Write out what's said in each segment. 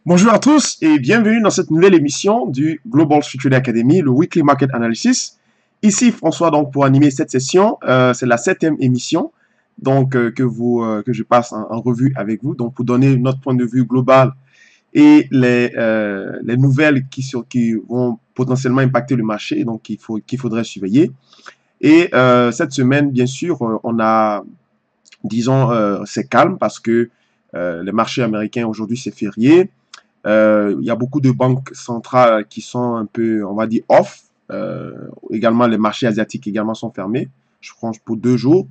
Bonjour à tous et bienvenue dans cette nouvelle émission du Global Street Trader Academy, le Weekly Market Analysis. Ici François donc pour animer cette session. C'est la septième émission donc que je passe en revue avec vous donc pour donner notre point de vue global et les nouvelles qui vont potentiellement impacter le marché donc qu'il faudrait surveiller. Et cette semaine bien sûr on a disons c'est calme parce que les marchés américains aujourd'hui c'est férié. Il y a beaucoup de banques centrales qui sont un peu, on va dire, off. Également, les marchés asiatiques également sont fermés, je pense, pour 2 jours.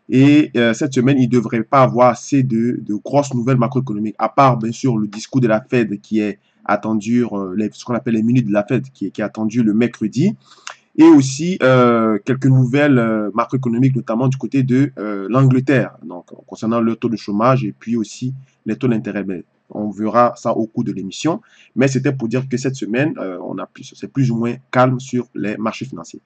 Et cette semaine, il ne devrait pas avoir assez de grosses nouvelles macroéconomiques, à part, bien sûr, le discours de la Fed qui est attendu, ce qu'on appelle les minutes de la Fed, qui est attendu le mercredi. Et aussi quelques nouvelles macroéconomiques, notamment du côté de l'Angleterre, donc concernant le taux de chômage et puis aussi les taux d'intérêt. Mais on verra ça au cours de l'émission. Mais c'était pour dire que cette semaine, c'est plus ou moins calme sur les marchés financiers.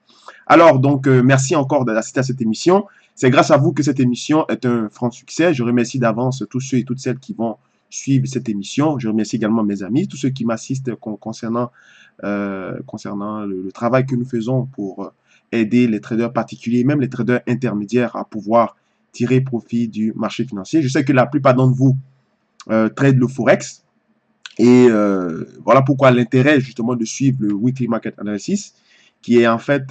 Alors, donc, merci encore d'assister à cette émission. C'est grâce à vous que cette émission est un franc succès. Je remercie d'avance tous ceux et toutes celles qui vont suivre cette émission. Je remercie également mes amis, tous ceux qui m'assistent concernant le travail que nous faisons pour aider les traders particuliers, même les traders intermédiaires à pouvoir tirer profit du marché financier. Je sais que la plupart d'entre vous tradent le Forex et voilà pourquoi l'intérêt justement de suivre le Weekly Market Analysis qui est en fait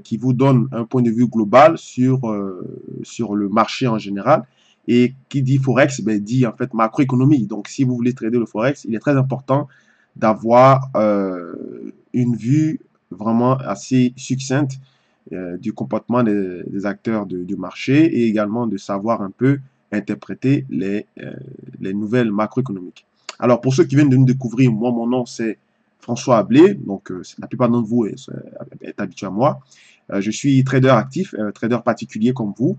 qui vous donne un point de vue global sur le marché en général. Et qui dit Forex, ben, dit en fait macroéconomie. Donc, si vous voulez trader le Forex, il est très important d'avoir une vue vraiment assez succincte du comportement des acteurs du marché et également de savoir un peu interpréter les nouvelles macroéconomiques. Alors, pour ceux qui viennent de nous découvrir, moi, mon nom, c'est François Ablé. Donc, la plupart d'entre vous est habitué à moi. Je suis trader actif, trader particulier comme vous.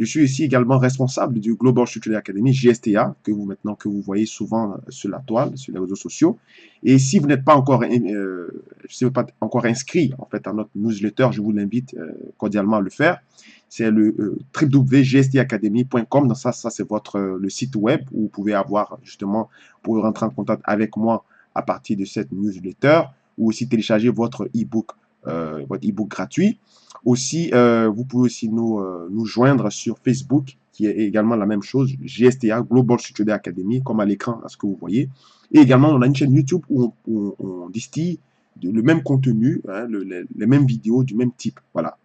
Je suis ici également responsable du Global Structured Academy, GSTA, que vous voyez souvent sur la toile, sur les réseaux sociaux. Et si vous n'êtes pas encore, inscrit en fait à notre newsletter, je vous l'invite cordialement à le faire. C'est le www.gstacademy.com. Donc ça c'est le site web où vous pouvez avoir justement pour rentrer en contact avec moi à partir de cette newsletter ou aussi télécharger votre e-book gratuit. Aussi, vous pouvez aussi nous joindre sur Facebook, qui est également la même chose, GSTA, Global Studio Academy, comme à l'écran, à ce que vous voyez. Et également, on a une chaîne YouTube où on distille le même contenu, hein, les mêmes vidéos du même type. Voilà.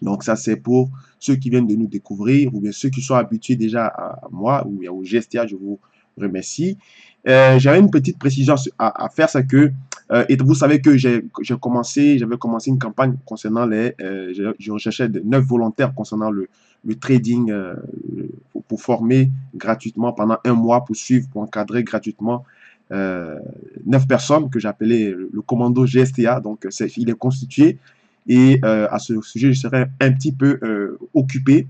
Donc ça, c'est pour ceux qui viennent de nous découvrir ou bien ceux qui sont habitués déjà à moi ou au GSTA, je vous remercie. J'avais une petite précision faire, c'est que, et vous savez que j'avais commencé une campagne concernant je recherchais 9 volontaires concernant le trading pour former gratuitement pendant un mois, pour suivre, pour encadrer gratuitement 9 personnes que j'appelais le commando GSTA. Donc, il est constitué et à ce sujet, je serai un petit peu occupé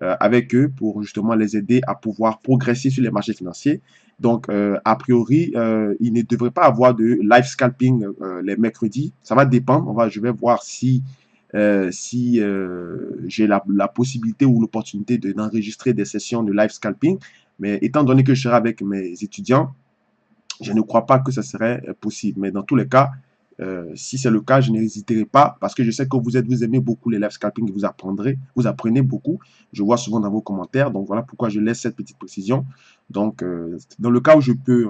avec eux pour justement les aider à pouvoir progresser sur les marchés financiers. Donc, a priori, il ne devrait pas avoir de live scalping les mercredis. Ça va dépendre. Je vais voir si j'ai la possibilité ou l'opportunité d'enregistrer des sessions de live scalping. Mais étant donné que je serai avec mes étudiants, je ne crois pas que ça serait possible. Mais dans tous les cas, si c'est le cas, je n'hésiterai pas parce que je sais que vous aimez beaucoup les live scalping et vous apprenez beaucoup. Je vois souvent dans vos commentaires. Donc voilà pourquoi je laisse cette petite précision. Donc, dans le cas où je peux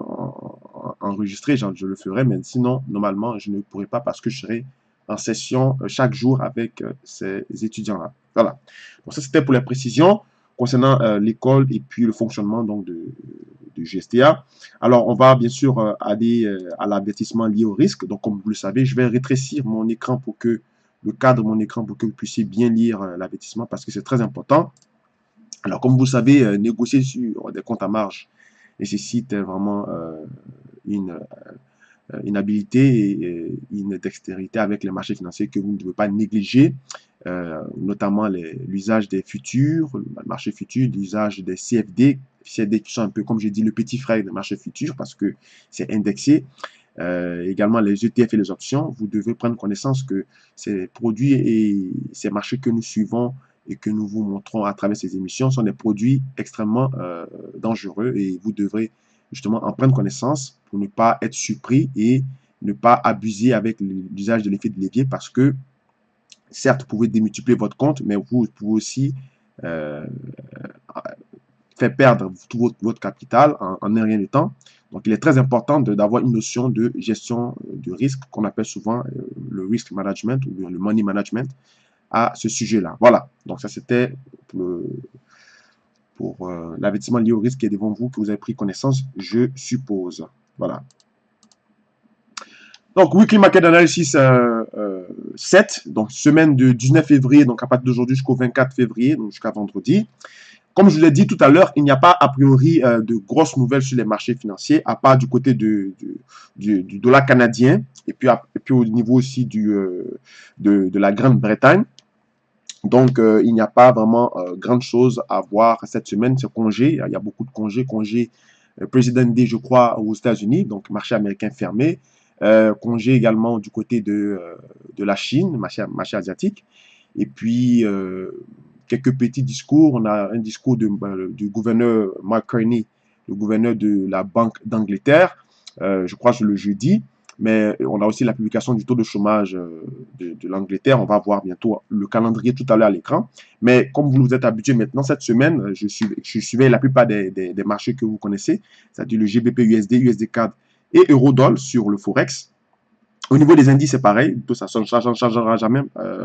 enregistrer, je le ferai. Mais sinon, normalement, je ne pourrai pas parce que je serai en session chaque jour avec ces étudiants-là. Voilà. Donc ça, c'était pour les précisions concernant l'école et puis le fonctionnement donc de GSTA. Alors, on va bien sûr aller à l'avertissement lié au risque. Donc, comme vous le savez, je vais rétrécir mon écran pour que le cadre de mon écran pour que vous puissiez bien lire l'avertissement parce que c'est très important. Alors, comme vous le savez, négocier sur des comptes à marge nécessite vraiment une, une habilité et une dextérité avec les marchés financiers que vous ne devez pas négliger, notamment l'usage des futurs, le marché futur, l'usage des CFD qui sont un peu, comme j'ai dit, le petit frère des marchés futurs parce que c'est indexé. Également les ETF et les options, vous devez prendre connaissance que ces produits et ces marchés que nous suivons et que nous vous montrons à travers ces émissions sont des produits extrêmement dangereux et vous devrez justement en prendre connaissance pour ne pas être surpris et ne pas abuser avec l'usage de l'effet de levier parce que, certes, vous pouvez démultiplier votre compte, mais vous pouvez aussi euh, faire perdre tout votre capital en un rien de temps. Donc, il est très important d'avoir une notion de gestion de risque qu'on appelle souvent le risk management ou le money management à ce sujet-là. Voilà. Donc, ça, c'était pour l'avertissement lié au risque qui est devant vous, que vous avez pris connaissance, je suppose. Voilà. Donc, Weekly Market Analysis 7, donc semaine de 19 février, donc à partir d'aujourd'hui jusqu'au 24 février, donc jusqu'à vendredi. Comme je vous l'ai dit tout à l'heure, il n'y a pas a priori de grosses nouvelles sur les marchés financiers, à part du côté du dollar canadien, et puis au niveau aussi de la Grande-Bretagne. Donc, il n'y a pas vraiment grande chose à voir cette semaine. C'est congé, il y a beaucoup de congés. Congé President Day, je crois, aux États-Unis, donc marché américain fermé. Congé également du côté de la Chine, marché asiatique. Et puis, quelques petits discours. On a un discours du gouverneur Mark Carney, le gouverneur de la Banque d'Angleterre, je crois sur le jeudi. Mais on a aussi la publication du taux de chômage de l'Angleterre. On va voir bientôt le calendrier tout à l'heure à l'écran. Mais comme vous êtes habitué maintenant, cette semaine, je suivais la plupart des marchés que vous connaissez, c'est-à-dire le GBP USD, USD CAD et Eurodoll sur le Forex. Au niveau des indices, c'est pareil. Ça ne changera jamais.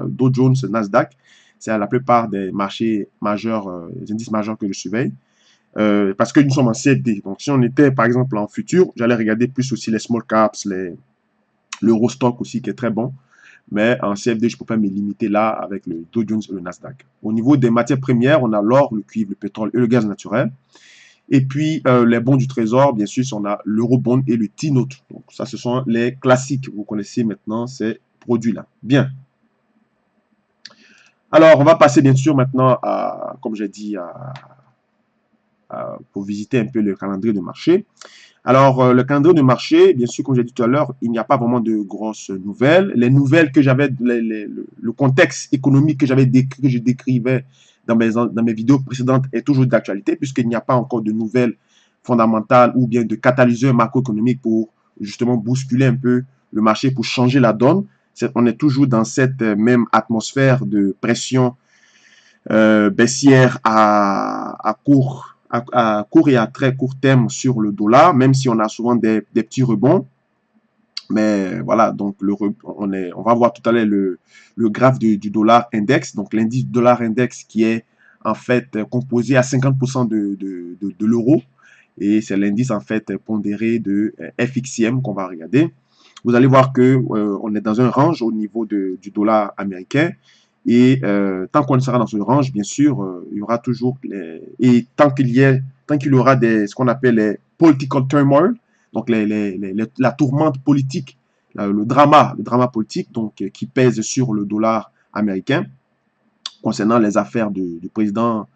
Dow Jones, Nasdaq, c'est la plupart des marchés majeurs, les indices majeurs que je surveille. Parce que nous sommes en CFD. Donc, si on était, par exemple, en futur, j'allais regarder plus aussi les small caps, l'Eurostock aussi, qui est très bon. Mais en CFD, je ne peux pas me limiter là avec le Dow Jones et le Nasdaq. Au niveau des matières premières, on a l'or, le cuivre, le pétrole et le gaz naturel. Et puis, les bons du trésor, bien sûr, on a l'eurobond et le T-note. Donc, ça, ce sont les classiques. Vous connaissez maintenant ces produits-là. Bien. Alors, on va passer, bien sûr, maintenant à, comme j'ai dit, pour visiter un peu le calendrier de marché. Alors, le calendrier de marché, bien sûr, comme j'ai dit tout à l'heure, il n'y a pas vraiment de grosses nouvelles. Les nouvelles que j'avais, le contexte économique que que je décrivais dans mes vidéos précédentes est toujours d'actualité, puisqu'il n'y a pas encore de nouvelles fondamentales ou bien de catalyseurs macroéconomiques pour justement bousculer un peu le marché, pour changer la donne. On est toujours dans cette même atmosphère de pression baissière à court et à très court terme sur le dollar, même si on a souvent des petits rebonds. Mais voilà, donc on va voir tout à l'heure le graphe du dollar index, donc l'indice dollar index qui est en fait composé à 50% de l'euro. Et c'est l'indice en fait pondéré de FXIM qu'on va regarder. Vous allez voir que on est dans un range au niveau du dollar américain. Et tant qu'on sera dans ce range, bien sûr, il y aura toujours et tant qu'il y aura ce qu'on appelle les political turmoil, donc la tourmente politique, le drama politique, donc qui pèse sur le dollar américain concernant les affaires du président,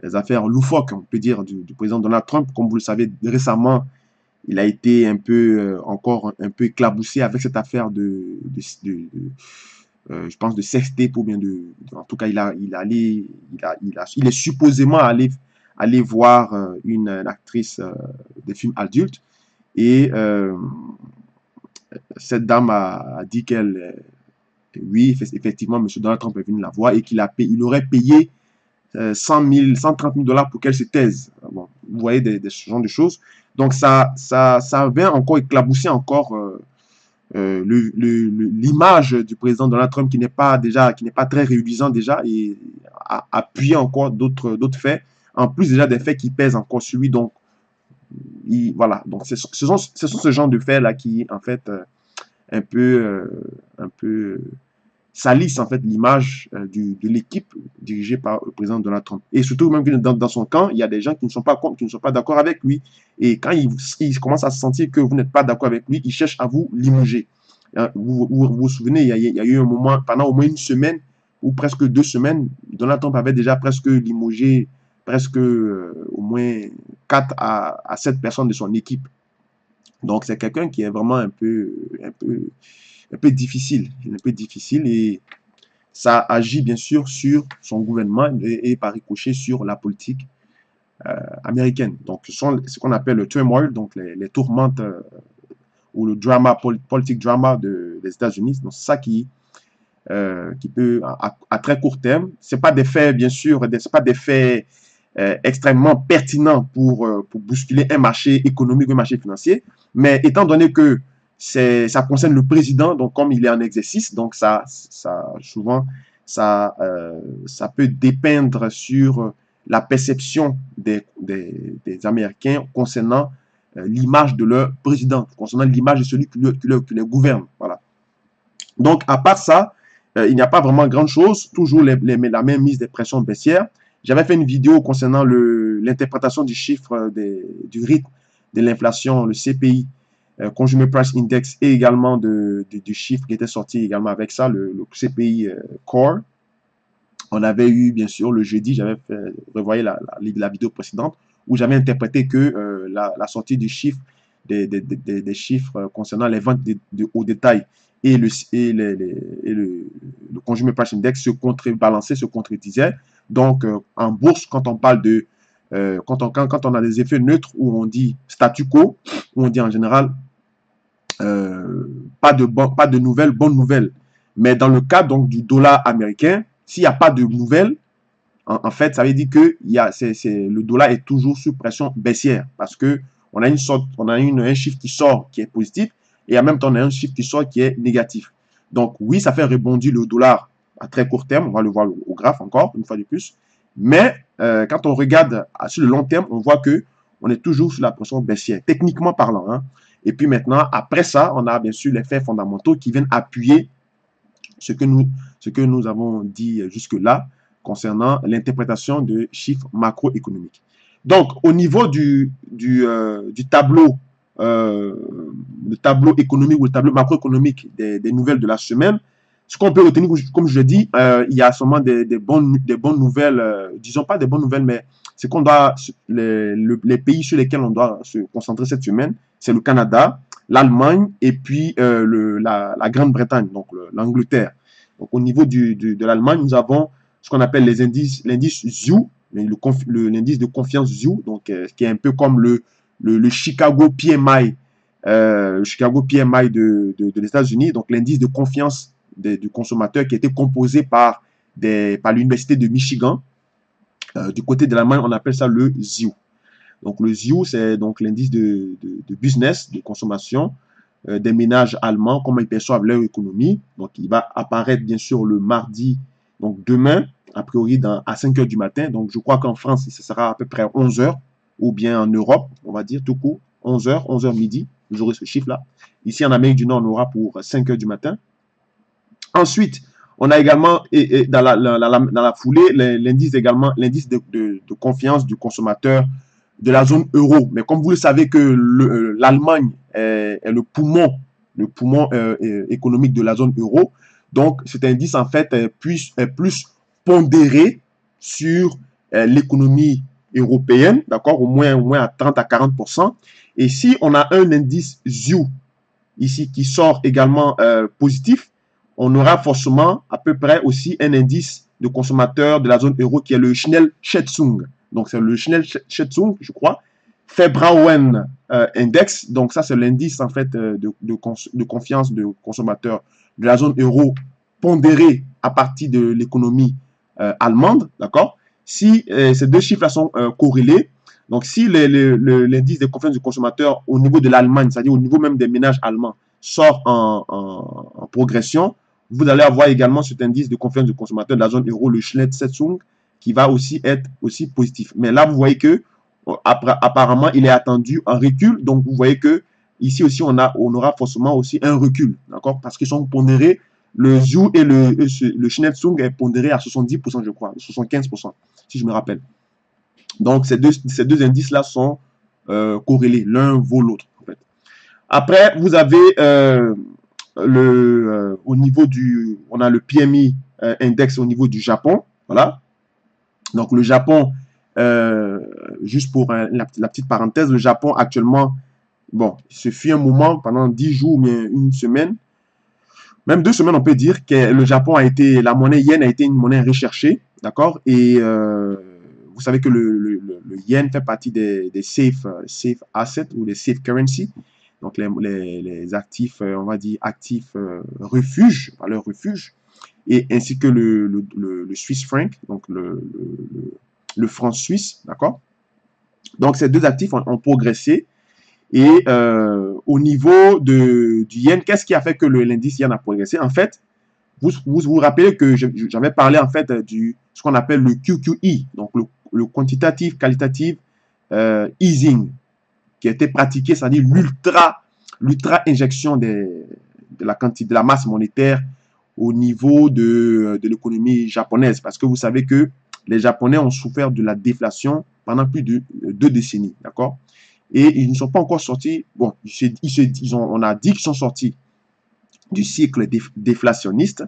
les affaires loufoques, on peut dire, du président Donald Trump. Comme vous le savez, récemment, il a été un peu encore un peu éclaboussé avec cette affaire je pense de sextape ou bien en tout cas il est supposément allé voir une actrice de films adultes et cette dame a dit qu'elle oui effectivement monsieur Donald Trump est venu la voir et il aurait payé 100 000, 130 000 dollars pour qu'elle se taise. Bon, vous voyez ce genre de choses. Donc ça vient encore éclabousser encore l'image du président Donald Trump qui n'est pas très réjouissant déjà et appuyer encore d'autres faits, en plus déjà des faits qui pèsent encore sur lui. Donc voilà, donc ce sont ce genre de faits là qui en fait un peu salissent en fait l'image de l'équipe dirigée par le président Donald Trump. Et surtout même que dans son camp, il y a des gens qui ne sont pas d'accord avec lui. Et quand il commence à sentir que vous n'êtes pas d'accord avec lui, il cherche à vous limoger. Vous souvenez, il y a eu un moment, pendant au moins une semaine, ou presque 2 semaines, Donald Trump avait déjà presque limogé presque au moins 4 à 7 personnes de son équipe. Donc c'est quelqu'un qui est vraiment un peu difficile. Un peu difficile et ça agit bien sûr sur son gouvernement et par ricochet sur la politique américaine. Donc, ce sont ce qu'on appelle le turmoil, donc les tourmentes ou le drama, politique drama des États-Unis. Donc, c'est ça qui peut, à très court terme, c'est pas des faits, bien sûr, c'est pas des faits extrêmement pertinents pour bousculer un marché économique, un marché financier, mais étant donné que ça concerne le président, donc comme il est en exercice, donc souvent, ça peut dépeindre sur la perception des Américains concernant l'image de leur président, concernant l'image de celui qui les gouverne. Voilà. Donc, à part ça, il n'y a pas vraiment grand chose, toujours la même mise des pressions baissières. J'avais fait une vidéo concernant l'interprétation du chiffre du rythme de l'inflation, le CPI, Consumer Price Index, et également du chiffre qui était sorti également avec ça, le CPI Core. On avait eu, bien sûr, le jeudi, j'avais revoyé la vidéo précédente, où j'avais interprété que la sortie du chiffre, des chiffres concernant les ventes au détail et le Consumer Price Index se contrebalançait, se contredisait. Donc, en bourse, quand on parle de quand on a des effets neutres où on dit statu quo, où on dit en général pas de nouvelles, bonnes nouvelles. Mais dans le cas donc du dollar américain, s'il n'y a pas de nouvelles, en fait, ça veut dire que le dollar est toujours sous pression baissière parce que on a un chiffre qui sort qui est positif et en même temps on a un chiffre qui sort qui est négatif. Donc oui, ça fait rebondir le dollar à très court terme, on va le voir au graphe encore une fois de plus. Mais quand on regarde sur le long terme, on voit que on est toujours sous la pression baissière, techniquement parlant. Hein. Et puis maintenant, après ça, on a bien sûr les faits fondamentaux qui viennent appuyer ce que nous avons dit jusque-là concernant l'interprétation de chiffres macroéconomiques. Donc, au niveau du tableau, le tableau économique ou le tableau macroéconomique des nouvelles de la semaine, ce qu'on peut retenir, comme je dis, il y a seulement des bonnes nouvelles, disons pas des bonnes nouvelles, mais c'est qu'on doit, les pays sur lesquels on doit se concentrer cette semaine, c'est le Canada, l'Allemagne et puis la Grande-Bretagne, donc l'Angleterre. Donc au niveau de l'Allemagne, nous avons ce qu'on appelle l'indice ZEW, l'indice de confiance ZEW, donc qui est un peu comme le Chicago PMI, de les États-Unis, donc l'indice de confiance du consommateur qui a été composé par l'Université de Michigan. Du côté de l'Allemagne, on appelle ça le ZEW. Donc le ZEW, c'est donc l'indice de business, de consommation des ménages allemands, comment ils perçoivent leur économie. Donc il va apparaître bien sûr le mardi, donc demain, a priori à 5 heures du matin. Donc je crois qu'en France, ce sera à peu près 11 heures, ou bien en Europe, on va dire tout court, 11 heures midi, vous aurez ce chiffre-là. Ici en Amérique du Nord, on aura pour 5 heures du matin. Ensuite, on a également, dans la foulée, l'indice de confiance du consommateur de la zone euro. Mais comme vous le savez que l'Allemagne est le poumon économique de la zone euro, donc cet indice en fait est plus pondéré sur l'économie européenne, d'accord, au moins à 30 à 40%. Et si on a un indice ZEW ici qui sort également positif, on aura forcément à peu près aussi un indice de consommateur de la zone euro qui est le Schnell-Schätzung. Donc, c'est le Schnell-Schätzung, je crois. Verbrauchen Index. Donc, ça, c'est l'indice, en fait, de confiance de consommateur de la zone euro pondéré à partir de l'économie allemande. D'accord? Si ces deux chiffres-là sont corrélés, donc si l'indice de confiance du consommateur au niveau de l'Allemagne, c'est-à-dire au niveau même des ménages allemands, sort en progression, vous allez avoir également cet indice de confiance du consommateur de la zone euro, le Schnell-Schätzung, qui va aussi être aussi positif. Mais là, vous voyez que apparemment, il est attendu un recul. Donc, vous voyez que ici aussi, on aura forcément aussi un recul, d'accord? Parce qu'ils sont pondérés. Le ZEW et le Schnell-Schätzung est pondéré à 70%, je crois, 75%, si je me rappelle. Donc, ces deux indices-là sont corrélés. L'un vaut l'autre, en fait. Après, vous avez au niveau on a le PMI index au niveau du Japon, voilà. Donc le Japon, juste pour la petite parenthèse, le Japon actuellement, bon, ce fut un moment pendant 10 jours, mais une semaine, même 2 semaines, on peut dire que le Japon la monnaie yen a été une monnaie recherchée, d'accord. Et vous savez que le yen fait partie des safe assets ou des safe currency. Donc, les actifs, on va dire, actifs refuge, valeur refuge, et ainsi que le Swiss franc, donc le franc suisse, d'accord? Donc, ces deux actifs ont progressé. Et au niveau du yen, qu'est-ce qui a fait que l'indice yen a progressé? En fait, vous rappelez que j'avais parlé en fait ce qu'on appelle le QQE, donc le quantitative qualitative easing, qui a été pratiqué, c'est-à-dire l'ultra injection de la quantité, de la masse monétaire au niveau de l'économie japonaise. Parce que vous savez que les Japonais ont souffert de la déflation pendant plus de 2 décennies, d'accord? Et ils ne sont pas encore sortis, bon, on a dit qu'ils sont sortis du cycle déflationniste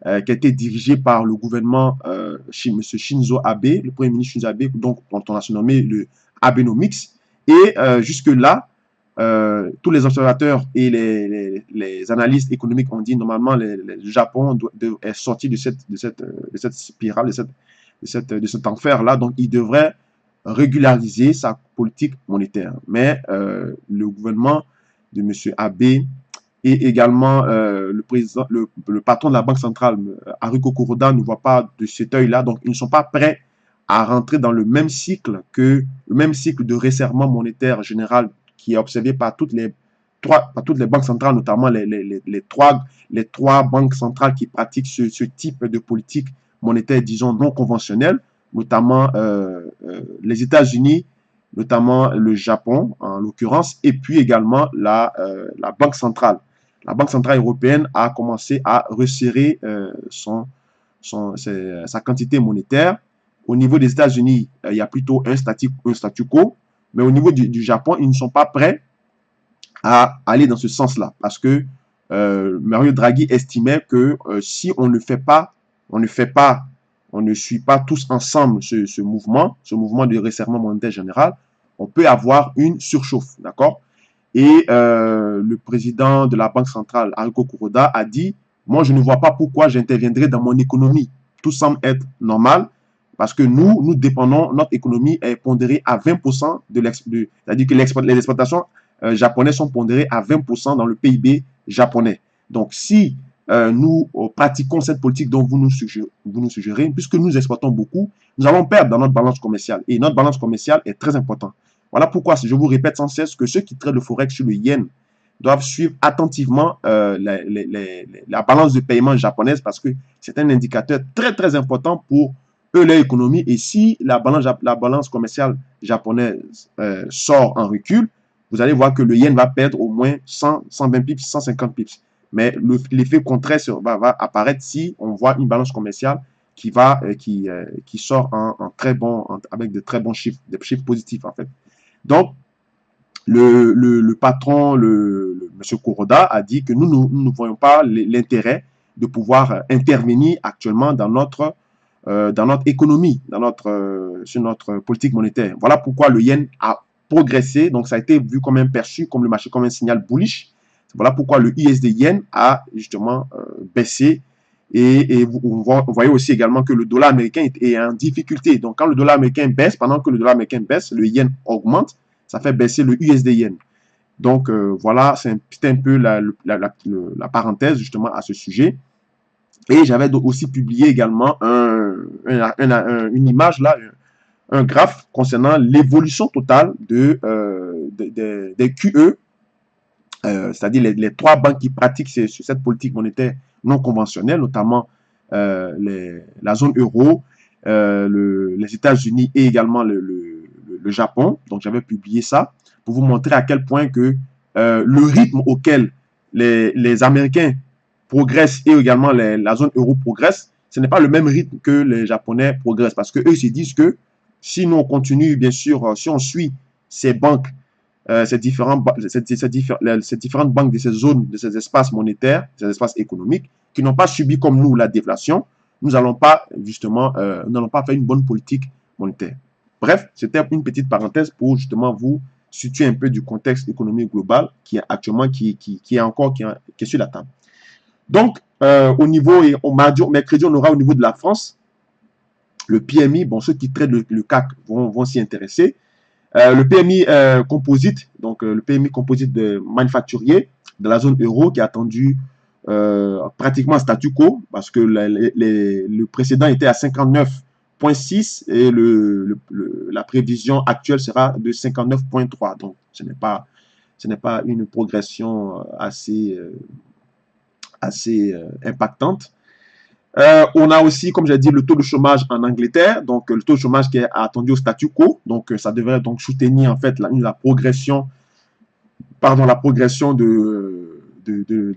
qui a été dirigé par le gouvernement M. Shinzo Abe, le premier ministre Shinzo Abe, donc dont on a surnommé le Abenomics. Et jusque-là, tous les observateurs et les analystes économiques ont dit normalement le Japon est sorti de cette spirale, de cet enfer-là. Donc, il devrait régulariser sa politique monétaire. Mais le gouvernement de M. Abe et également le patron de la Banque centrale, Haruko Kuroda, ne voit pas de cet œil-là. Donc, ils ne sont pas prêts à rentrer dans le même cycle de resserrement monétaire général qui est observé par toutes les banques centrales, notamment les trois banques centrales qui pratiquent ce type de politique monétaire, disons, non conventionnelle, notamment les États-Unis, notamment le Japon, en l'occurrence, et puis également la Banque centrale. La Banque centrale européenne a commencé à resserrer sa quantité monétaire. Au niveau des États-Unis, il y a plutôt un statu quo, mais au niveau du Japon, ils ne sont pas prêts à aller dans ce sens-là, parce que Mario Draghi estimait que si on ne suit pas tous ensemble ce mouvement de resserrement monétaire général, on peut avoir une surchauffe, d'accord? Et le président de la Banque centrale, Haruko Kuroda, a dit « Moi, je ne vois pas pourquoi j'interviendrai dans mon économie. Tout semble être normal parce que nous dépendons, notre économie est pondérée à 20% c'est-à-dire que les exportations japonaises sont pondérées à 20% dans le PIB japonais. Donc, si nous pratiquons cette politique dont vous nous suggérez, puisque nous exportons beaucoup, nous allons perdre dans notre balance commerciale. Et notre balance commerciale est très importante. Voilà pourquoi je vous répète sans cesse que ceux qui traitent le forex sur le yen doivent suivre attentivement la balance de paiement japonaise parce que c'est un indicateur très très important pour eux, leur économie. Et si la balance commerciale japonaise sort en recul, vous allez voir que le yen va perdre au moins 100, 120 pips, 150 pips. Mais l'effet contraire va apparaître si on voit une balance commerciale qui sort avec de très bons chiffres, des chiffres positifs en fait. Donc, le patron, M. Kuroda, a dit que nous ne voyons pas l'intérêt de pouvoir intervenir actuellement dans notre économie, sur notre politique monétaire. Voilà pourquoi le yen a progressé. Donc, ça a été vu comme perçu comme le marché comme un signal bullish. Voilà pourquoi le USD yen a justement baissé. Et vous voyez aussi également que le dollar américain est en difficulté. Donc, quand le dollar américain baisse, pendant que le dollar américain baisse, le yen augmente. Ça fait baisser le USD yen. Donc, voilà, c'est un peu la parenthèse justement à ce sujet. Et j'avais aussi publié également une image là, un graphe concernant l'évolution totale des QE, c'est-à-dire les trois banques qui pratiquent cette politique monétaire non conventionnelle, notamment la zone euro, les États-Unis et également le Japon. Donc, j'avais publié ça pour vous montrer à quel point que le rythme auquel les Américains progressent et également la zone euro progresse, ce n'est pas le même rythme que les Japonais progressent. Parce qu'eux se disent que si nous on continue, bien sûr, si on suit ces banques, ces différentes banques de ces zones, de ces espaces monétaires, ces espaces économiques, qui n'ont pas subi comme nous la déflation, nous n'allons pas justement, faire une bonne politique monétaire. Bref, c'était une petite parenthèse pour justement vous situer un peu du contexte économique global qui est actuellement, qui est sur la table. Donc, au niveau, mercredi, on aura au niveau de la France Le PMI, bon, ceux qui traitent le CAC vont s'y intéresser. Le PMI composite, donc le PMI composite de manufacturier de la zone euro qui a attendu pratiquement statu quo parce que le précédent était à 59,6 et la prévision actuelle sera de 59,3. Donc ce n'est pas une progression assez impactante. On a aussi, comme j'ai dit, le taux de chômage en Angleterre, donc le taux de chômage qui est attendu au statu quo, donc ça devrait donc soutenir en fait la progression de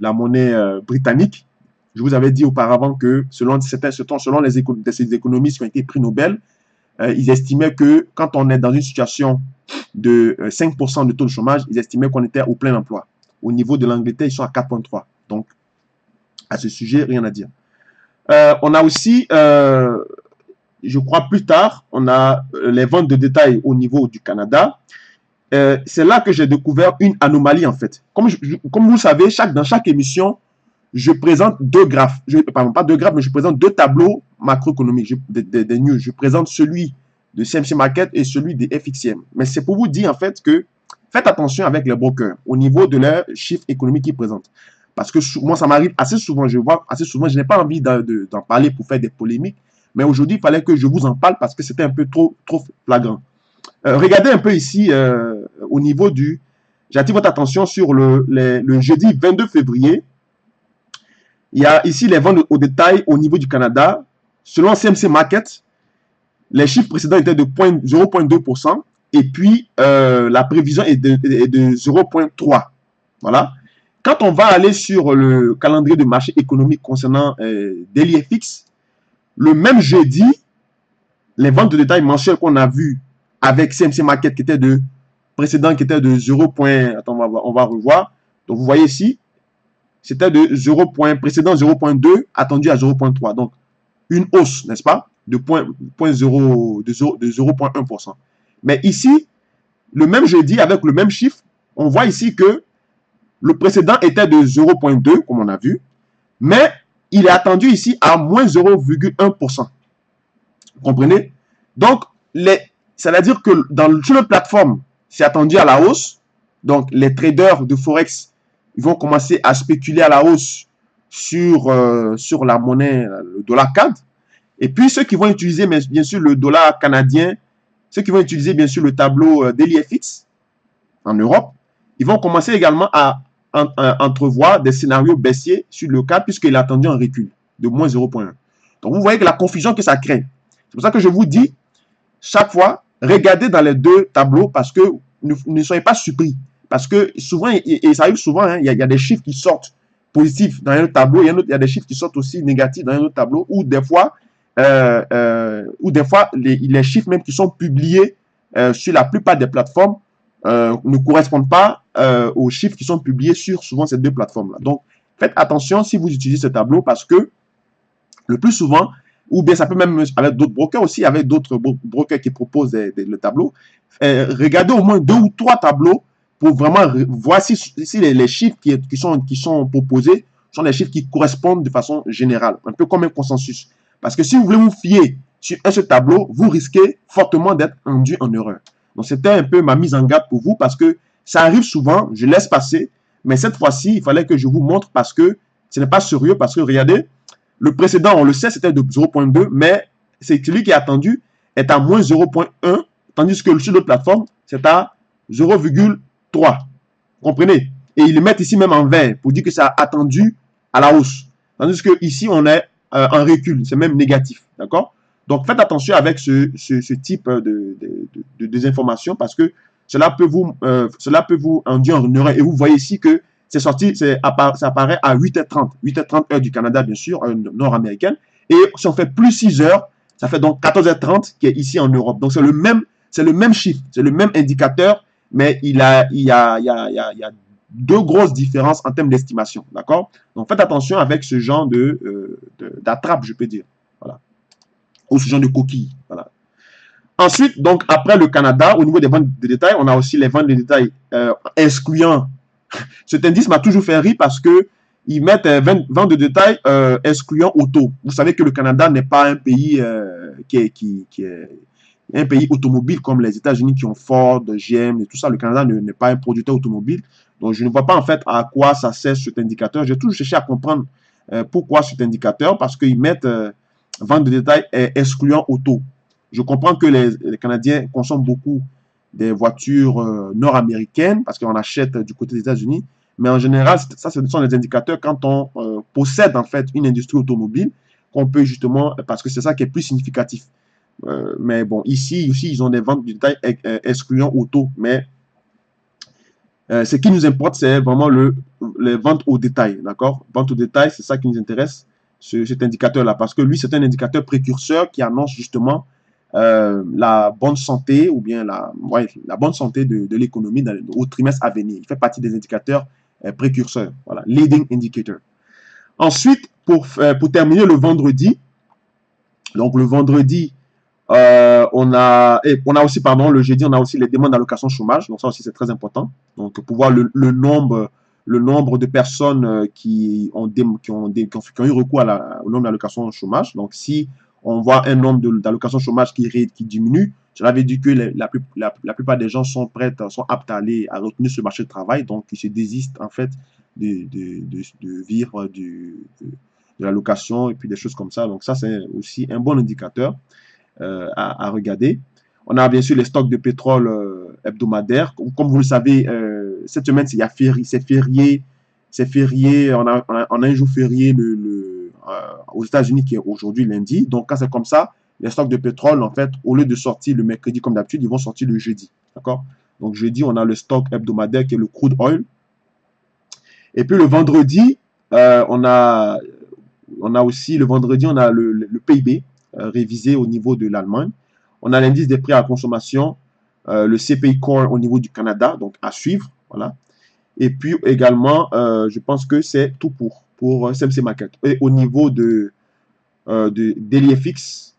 la monnaie britannique. Je vous avais dit auparavant que selon ces économistes qui ont été prix Nobel, ils estimaient que quand on est dans une situation de 5% de taux de chômage, ils estimaient qu'on était au plein emploi. Au niveau de l'Angleterre, ils sont à 4,3. Donc, à ce sujet, rien à dire. On a aussi, je crois plus tard, on a les ventes de détail au niveau du Canada. C'est là que j'ai découvert une anomalie en fait. Comme vous le savez, dans chaque émission, je présente deux graphes. Pardon, pas deux graphes, mais je présente deux tableaux macroéconomiques des news. Je présente celui de CMC Market et celui des FXCM. Mais c'est pour vous dire en fait que faites attention avec les brokers au niveau de leurs chiffres économiques qu'ils présentent. Parce que moi, ça m'arrive assez souvent, je n'ai pas envie d'en parler pour faire des polémiques, mais aujourd'hui, il fallait que je vous en parle parce que c'était un peu trop flagrant. Regardez un peu ici, au niveau j'attire votre attention sur le jeudi 22 février. Il y a ici les ventes au détail au niveau du Canada. Selon CMC Market, les chiffres précédents étaient de 0,2%, et puis la prévision est de 0,3%. Voilà. Quand on va aller sur le calendrier de marché économique concernant DailyFX, le même jeudi, les ventes de détail mensuelles qu'on a vues avec CMC Market qui était de 0. Attends, on va revoir. Donc, vous voyez ici, c'était de 0. Précédent 0,2, attendu à 0,3. Donc, une hausse, n'est-ce pas, de 0,1%. Mais ici, le même jeudi, avec le même chiffre, on voit ici que le précédent était de 0,2, comme on a vu, mais il est attendu ici à moins 0,1%. Vous comprenez? Donc, ça veut dire que sur la plateforme, c'est attendu à la hausse. Donc, les traders de Forex, ils vont commencer à spéculer à la hausse sur la monnaie, le dollar CAD. Et puis, ceux qui vont utiliser, bien sûr, le dollar canadien, ceux qui vont utiliser, bien sûr, le tableau DailyFX en Europe, ils vont commencer également à entrevoir des scénarios baissiers sur le CAD puisqu'il est attendu en recul de moins 0,1. Donc, vous voyez que la confusion que ça crée. C'est pour ça que je vous dis, chaque fois, regardez dans les deux tableaux parce que ne soyez pas surpris. Parce que souvent, et ça arrive souvent, hein, il y a des chiffres qui sortent positifs dans un autre tableau, il y a des chiffres qui sortent aussi négatifs dans un autre tableau, ou des fois, les chiffres même qui sont publiés sur la plupart des plateformes ne correspondent pas aux chiffres qui sont publiés sur souvent ces deux plateformes-là. Donc, faites attention si vous utilisez ce tableau parce que le plus souvent, ou bien ça peut même avec d'autres brokers aussi, avec d'autres brokers qui proposent le tableau, regardez au moins 2 ou 3 tableaux pour vraiment voir si les chiffres qui sont proposés sont les chiffres qui correspondent de façon générale, un peu comme un consensus. Parce que si vous voulez vous fier sur un seul tableau, vous risquez fortement d'être induit en erreur. Donc, c'était un peu ma mise en garde pour vous parce que ça arrive souvent, je laisse passer, mais cette fois-ci, il fallait que je vous montre parce que ce n'est pas sérieux, parce que regardez, le précédent, on le sait, c'était de 0,2, mais c'est celui qui est attendu est à moins 0,1, tandis que sur l'autre plateforme, c'est à 0,3. Vous comprenez? Et ils le mettent ici même en vert pour dire que ça a attendu à la hausse. Tandis que ici, on est en recul, c'est même négatif. D'accord? Donc, faites attention avec ce type de désinformation parce que cela peut vous induire en erreur. Et vous voyez ici que c'est sorti, ça apparaît à 8h30. 8h30 heure du Canada, bien sûr, nord-américaine. Et si on fait plus 6 heures, ça fait donc 14h30 qui est ici en Europe. Donc, c'est le même chiffre, c'est le même indicateur, mais il y a 2 grosses différences en termes d'estimation. D'accord? Donc, faites attention avec ce genre d'attrape, je peux dire. Voilà. Ou ce genre de coquille. Voilà. Ensuite, donc, après le Canada, au niveau des ventes de détail, on a aussi les ventes de détail excluant. Cet indice m'a toujours fait rire parce que ils mettent vente de détail excluant auto. Vous savez que le Canada n'est pas un pays qui est un pays automobile comme les États-Unis qui ont Ford, GM et tout ça. Le Canada n'est pas un producteur automobile. Donc, je ne vois pas en fait à quoi ça sert cet indicateur. J'ai toujours cherché à comprendre pourquoi cet indicateur, parce qu'ils mettent vente de détail excluant auto. Je comprends que les Canadiens consomment beaucoup des voitures nord-américaines parce qu'on achète du côté des États-Unis. Mais en général, ça, ce sont des indicateurs quand on possède en fait une industrie automobile qu'on peut justement, parce que c'est ça qui est plus significatif. Mais bon, ici aussi, ils ont des ventes de détail excluant auto. Mais ce qui nous importe, c'est vraiment les ventes au détail, d'accord? Vente au détail, c'est ça qui nous intéresse, cet indicateur-là, parce que lui, c'est un indicateur précurseur qui annonce justement la bonne santé ou bien la bonne santé de l'économie au trimestre à venir. Il fait partie des indicateurs précurseurs, voilà, leading indicator. Ensuite, pour terminer le vendredi, donc le vendredi, on a aussi, pardon, le jeudi, on a aussi les demandes d'allocation chômage. Donc ça aussi, c'est très important. Donc pour voir le nombre de personnes qui ont eu recours au nombre d'allocations chômage. Donc si on voit un nombre d'allocations chômage qui diminue, je l'avais dit que la plupart des gens sont aptes à aller à retenir ce marché de travail. Donc ils se désistent en fait de vivre de l'allocation et puis des choses comme ça. Donc ça, c'est aussi un bon indicateur à regarder. On a bien sûr les stocks de pétrole hebdomadaires. Comme vous le savez, cette semaine, c'est férié. C'est férié. On a un jour férié aux États-Unis qui est aujourd'hui lundi. Donc, quand c'est comme ça, les stocks de pétrole, en fait, au lieu de sortir le mercredi comme d'habitude, ils vont sortir le jeudi. D'accord? Donc, jeudi, on a le stock hebdomadaire qui est le crude oil. Et puis, le vendredi, on a aussi, le vendredi, on a le PIB révisé au niveau de l'Allemagne. On a l'indice des prix à la consommation, le CPI Core au niveau du Canada, donc à suivre. Voilà. Et puis également, je pense que c'est tout pour SMC Market. Et au niveau de DailyFX,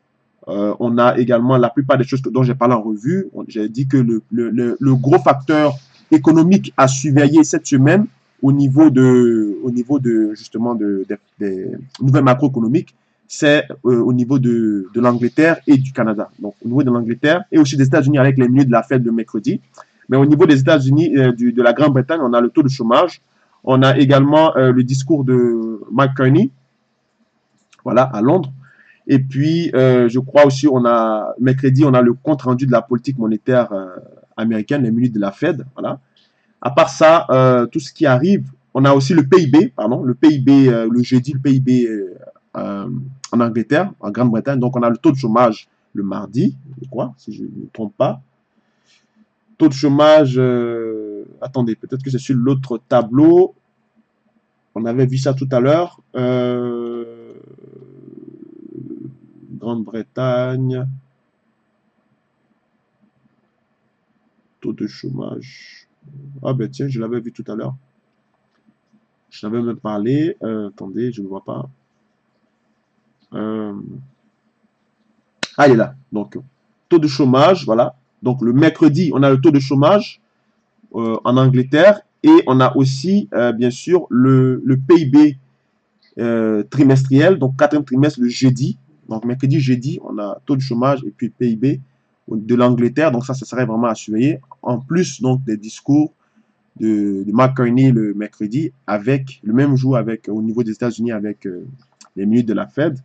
on a également la plupart des choses dont j'ai parlé en revue. J'ai dit que le gros facteur économique à surveiller cette semaine au niveau de justement des nouvelles macroéconomiques, c'est au niveau de l'Angleterre et du Canada. Donc au niveau de l'Angleterre et aussi des États-Unis avec les minutes de la fête de mercredi. Mais au niveau des États-Unis, de la Grande-Bretagne, on a le taux de chômage. On a également le discours de Mike Carney, voilà, à Londres. Et puis, je crois aussi, mercredi, on a le compte rendu de la politique monétaire américaine, les minutes de la Fed, voilà. À part ça, tout ce qui arrive, on a aussi le PIB, le jeudi, le PIB en Angleterre, en Grande-Bretagne. Donc, on a le taux de chômage le mardi, je crois, si je ne me trompe pas. Taux de chômage, attendez, peut-être que c'est sur l'autre tableau. On avait vu ça tout à l'heure. Grande-Bretagne. Taux de chômage. Ah ben tiens, je l'avais vu tout à l'heure. Je l'avais même parlé. Attendez, je ne vois pas. Ah, il est là. Donc, taux de chômage, voilà. Donc, le mercredi, on a le taux de chômage en Angleterre et on a aussi, bien sûr, le PIB trimestriel. Donc, quatrième trimestre, le jeudi. Donc, mercredi, jeudi, on a taux de chômage et puis PIB de l'Angleterre. Donc, ça serait vraiment à surveiller. En plus, donc, des discours de Mark Carney le mercredi avec, le même jour au niveau des États-Unis avec les minutes de la Fed.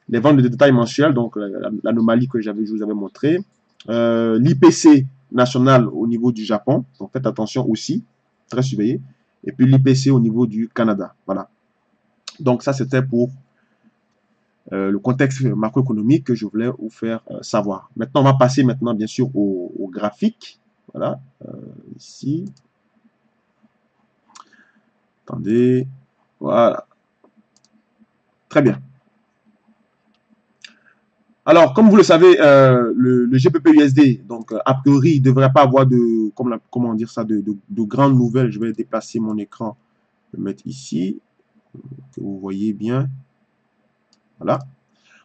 Les ventes de détail mensuelles, donc l'anomalie que je vous avais montré. L'IPC national au niveau du Japon, donc faites attention aussi, très surveillé. Et puis l'IPC au niveau du Canada, voilà. Donc ça, c'était pour le contexte macroéconomique que je voulais vous faire savoir. Maintenant, on va passer maintenant, bien sûr, au graphique. Voilà, ici. Attendez, voilà. Très bien. Alors, comme vous le savez, le GBP-USD, donc a priori, il ne devrait pas avoir comment dire ça, de grandes nouvelles. Je vais déplacer mon écran, le mettre ici, que vous voyez bien. Voilà.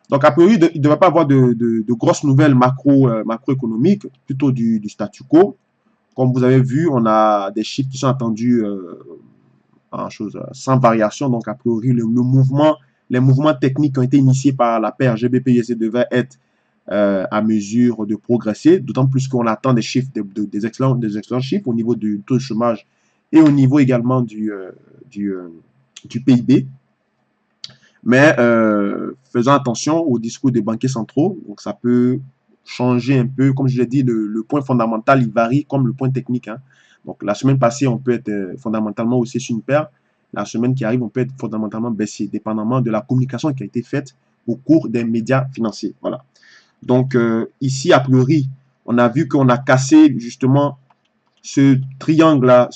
Donc, a priori, il ne devrait pas avoir de grosses nouvelles macroéconomiques, plutôt du statu quo. Comme vous avez vu, on a des chiffres qui sont attendus sans variation. Donc, a priori, les mouvements techniques qui ont été initiés par la paire GBP-USD devraient être à mesure de progresser, d'autant plus qu'on attend des chiffres, des excellents chiffres au niveau du taux de chômage et au niveau également du PIB. Mais faisons attention au discours des banquiers centraux. Donc, ça peut changer un peu. Comme je l'ai dit, le point fondamental, il varie comme le point technique. Hein. Donc, la semaine passée, on peut être fondamentalement haussier sur une paire. La semaine qui arrive, on peut être fondamentalement baissier, dépendamment de la communication qui a été faite au cours des médias financiers. Voilà. Donc, ici, a priori, on a vu qu'on a cassé justement ce triangle-là.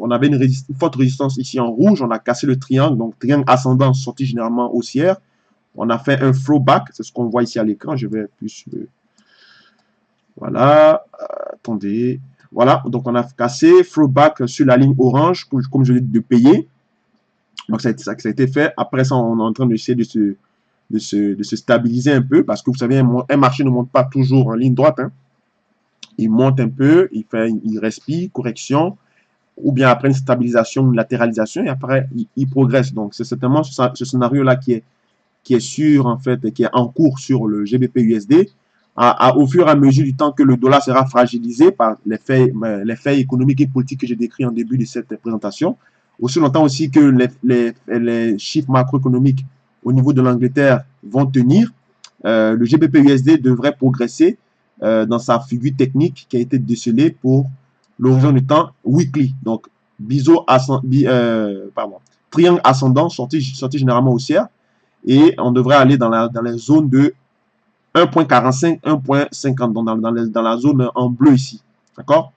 On avait une forte résistance ici en rouge. On a cassé le triangle. Donc, triangle ascendant sorti généralement haussière. On a fait un throwback. C'est ce qu'on voit ici à l'écran. Je vais plus... voilà. Attendez. Voilà. Donc, on a cassé throwback sur la ligne orange, comme je l'ai dit, de payer. Donc, ça a été fait. Après ça, on est en train d'essayer de se stabiliser un peu, parce que vous savez, un marché ne monte pas toujours en ligne droite. Hein. Il monte un peu, il respire, correction, ou bien après une stabilisation, une latéralisation, et après, il progresse. Donc, c'est certainement ce scénario-là qui est sûr, en fait, qui est en cours sur le GBP-USD. Au fur et à mesure du temps que le dollar sera fragilisé par les faits économiques et politiques que j'ai décrits en début de cette présentation, aussi longtemps aussi que les chiffres macroéconomiques au niveau de l'Angleterre vont tenir, le GBP-USD devrait progresser dans sa figure technique qui a été décelée pour l'horizon du temps weekly. Donc, triangle ascendant sorti généralement haussière, et on devrait aller dans les zones de 1.45, 1.50, dans la zone en bleu ici. D'accord?